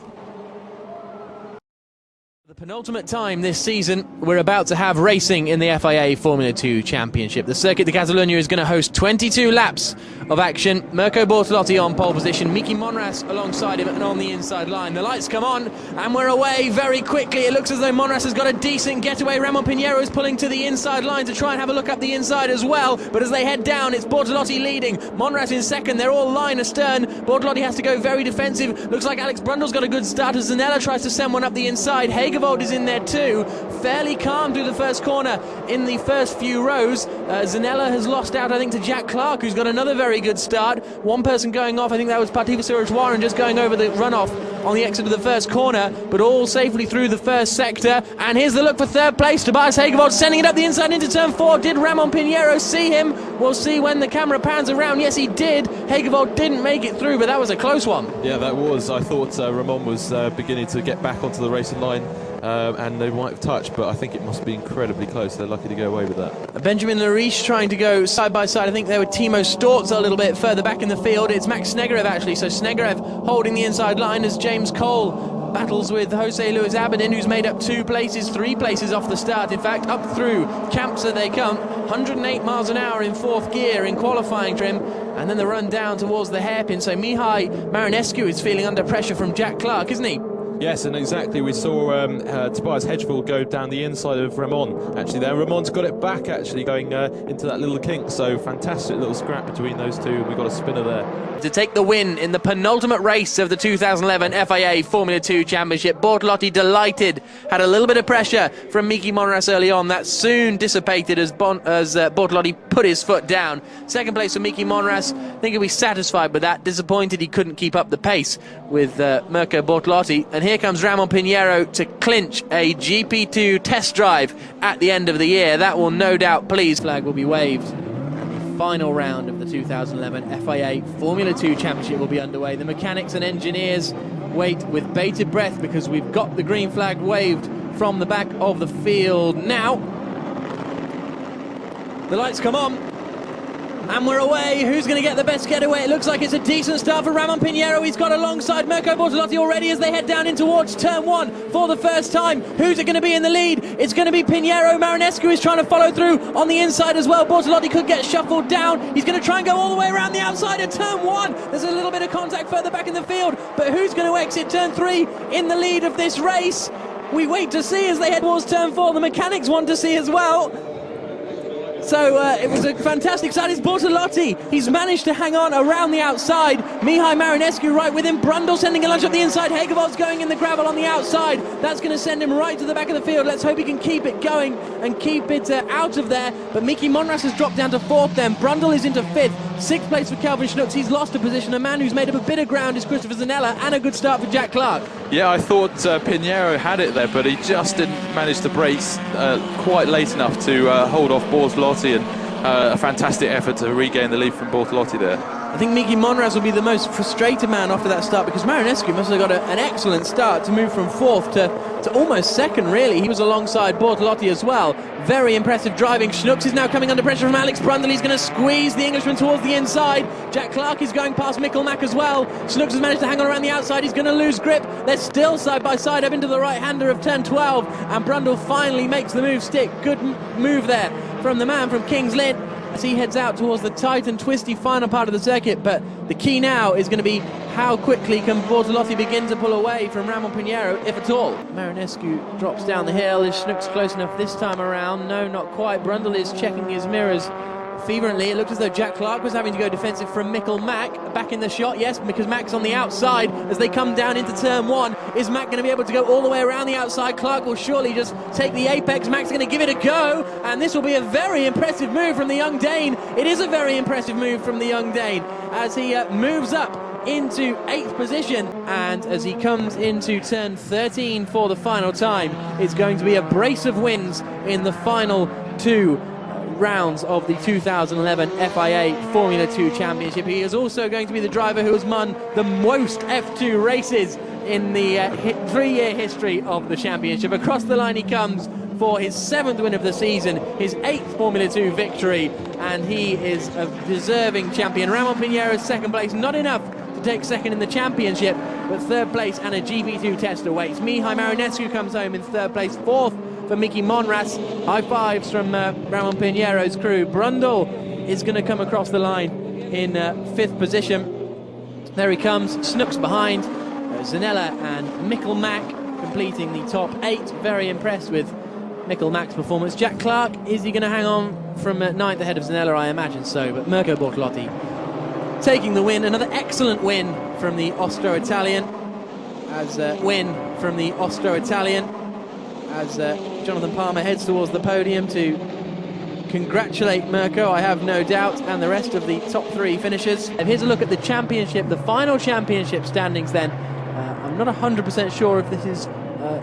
The penultimate time this season, we're about to have racing in the FIA Formula 2 Championship. The Circuit de Catalunya is going to host 22 laps of action. Mirko Bortolotti on pole position, Miki Monras alongside him and on the inside line. The lights come on and we're away very quickly. It looks as though Monras has got a decent getaway. Ramon Pinheiro is pulling to the inside line to try and have a look up the inside as well. But as they head down, it's Bortolotti leading, Monras in second. They're all line astern. Bortolotti has to go very defensive. Looks like Alex Brundle's got a good start as Zanella tries to send one up the inside. Hagervold is in there too, fairly calm through the first corner in the first few rows. Zanella has lost out, I think, to Jack Clark, who's got another very good start. One person going off, I think that was Patifa Surajwaran, just going over the runoff on the exit of the first corner, but all safely through the first sector. And here's the look for third place. Tobias Hagervold sending it up the inside into turn 4. Did Ramon Pinheiro see him? We'll see when the camera pans around. Yes, he did. Hagervold didn't make it through, but that was a close one. Yeah, that was. I thought Ramon was beginning to get back onto the racing line. And they might have touched, but I think it must be incredibly close. They're lucky to go away with that. Benjamin Lariche trying to go side by side. I think there were Timo Storz a little bit further back in the field. It's Max Snegerev actually, so Snegerev holding the inside line as James Cole battles with Jose Luis Abedin, who's made up 3 places off the start. In fact, up through Champs they come, 108 miles an hour in 4th gear in qualifying trim, and then the run down towards the hairpin. So Mihai Marinescu is feeling under pressure from Jack Clark, isn't he? Yes, and exactly. We saw Tobias Hedgefield go down the inside of Ramon. Actually, there Ramon's got it back. Actually, going into that little kink. So fantastic little scrap between those two. We've got a spinner there. To take the win in the penultimate race of the 2011 FIA Formula 2 Championship, Bortolotti delighted. Had a little bit of pressure from Miki Monras early on. That soon dissipated as Bortolotti put his foot down. Second place for Miki Monras. I think he'll be satisfied with that. Disappointed he couldn't keep up the pace with Mirko Bortolotti. And here comes Ramon Pinheiro to clinch a GP2 test drive at the end of the year. That will no doubt please. Flag will be waved. And the final round of the 2011 FIA Formula 2 Championship will be underway. The mechanics and engineers wait with bated breath because we've got the green flag waved from the back of the field now. The lights come on. And we're away. Who's going to get the best getaway? It looks like it's a decent start for Ramon Pinheiro. He's got alongside Mirko Bortolotti already as they head down in towards turn 1 for the first time. Who's it going to be in the lead? It's going to be Pinheiro. Marinescu is trying to follow through on the inside as well. Bortolotti could get shuffled down. He's going to try and go all the way around the outside of turn 1. There's a little bit of contact further back in the field, but who's going to exit turn 3 in the lead of this race? We wait to see as they head towards turn 4. The mechanics want to see as well. So it was a fantastic start. It's Bortolotti. He's managed to hang on around the outside. Mihai Marinescu right with him. Brundle sending a lunge up the inside. Hegevold's going in the gravel on the outside. That's going to send him right to the back of the field. Let's hope he can keep it going and keep it out of there. But Miki Monras has dropped down to 4th then. Brundle is into 5th. 6th place for Kelvin Schnutz. He's lost a position. A man who's made up a bit of ground is Christopher Zanella, and a good start for Jack Clark. Yeah, I thought Pinheiro had it there, but he just didn't manage to brace quite late enough to hold off Bortolotti, and a fantastic effort to regain the lead from Bortolotti there. I think Miki Monras will be the most frustrated man after that start, because Marinescu must have got an excellent start to move from 4th to almost 2nd, really. He was alongside Bortolotti as well. Very impressive driving. Schnutz is now coming under pressure from Alex Brundle. He's going to squeeze the Englishman towards the inside. Jack Clark is going past Mikkelmack as well. Schnutz has managed to hang on around the outside. He's going to lose grip. They're still side by side up into the right-hander of turn 12, and Brundle finally makes the move stick. Good move there from the man from King's Lynn as he heads out towards the tight and twisty final part of the circuit. But the key now is going to be how quickly can Bortolotti begin to pull away from Ramon Pinheiro, if at all. Marinescu drops down the hill. Is Schnutz close enough this time around? No, not quite. Brundle is checking his mirrors fervently. It looked as though Jack Clark was having to go defensive from Mikkelmack. Back in the shot, yes, because Mack's on the outside as they come down into turn 1. Is Mack going to be able to go all the way around the outside? Clark will surely just take the apex. Mack's going to give it a go, and this will be a very impressive move from the young Dane. It is a very impressive move from the young Dane as he moves up into 8th position, and as he comes into turn 13 for the final time, it's going to be a brace of wins in the final 2 rounds of the 2011 FIA Formula 2 Championship. He is also going to be the driver who has won the most F2 races in the 3-year history of the championship. Across the line he comes for his 7th win of the season, his 8th Formula 2 victory, and he is a deserving champion. Ramon Pinheiro's 2nd place, not enough to take 2nd in the championship, but 3rd place and a GP2 test awaits. Mihai Marinescu comes home in 3rd place. 4th for Miki Monras. High fives from Ramon Pinheiro's crew. Brundle is going to come across the line in 5th position. There he comes. Schnutz behind. Zanella and Mikkelmack completing the top 8. Very impressed with Mikkelmack's performance. Jack Clark, is he going to hang on from 9th ahead of Zanella? I imagine so, but Mirko Bortolotti taking the win. Another excellent win from the Austro-Italian. As Jonathan Palmer heads towards the podium to congratulate Mirko, I have no doubt, and the rest of the top 3 finishers. And here's a look at the championship, the final championship standings then. I'm not 100% sure if this is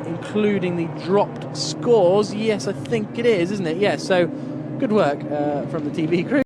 including the dropped scores. Yes, I think it is, isn't it? Yes, so good work from the TV crew.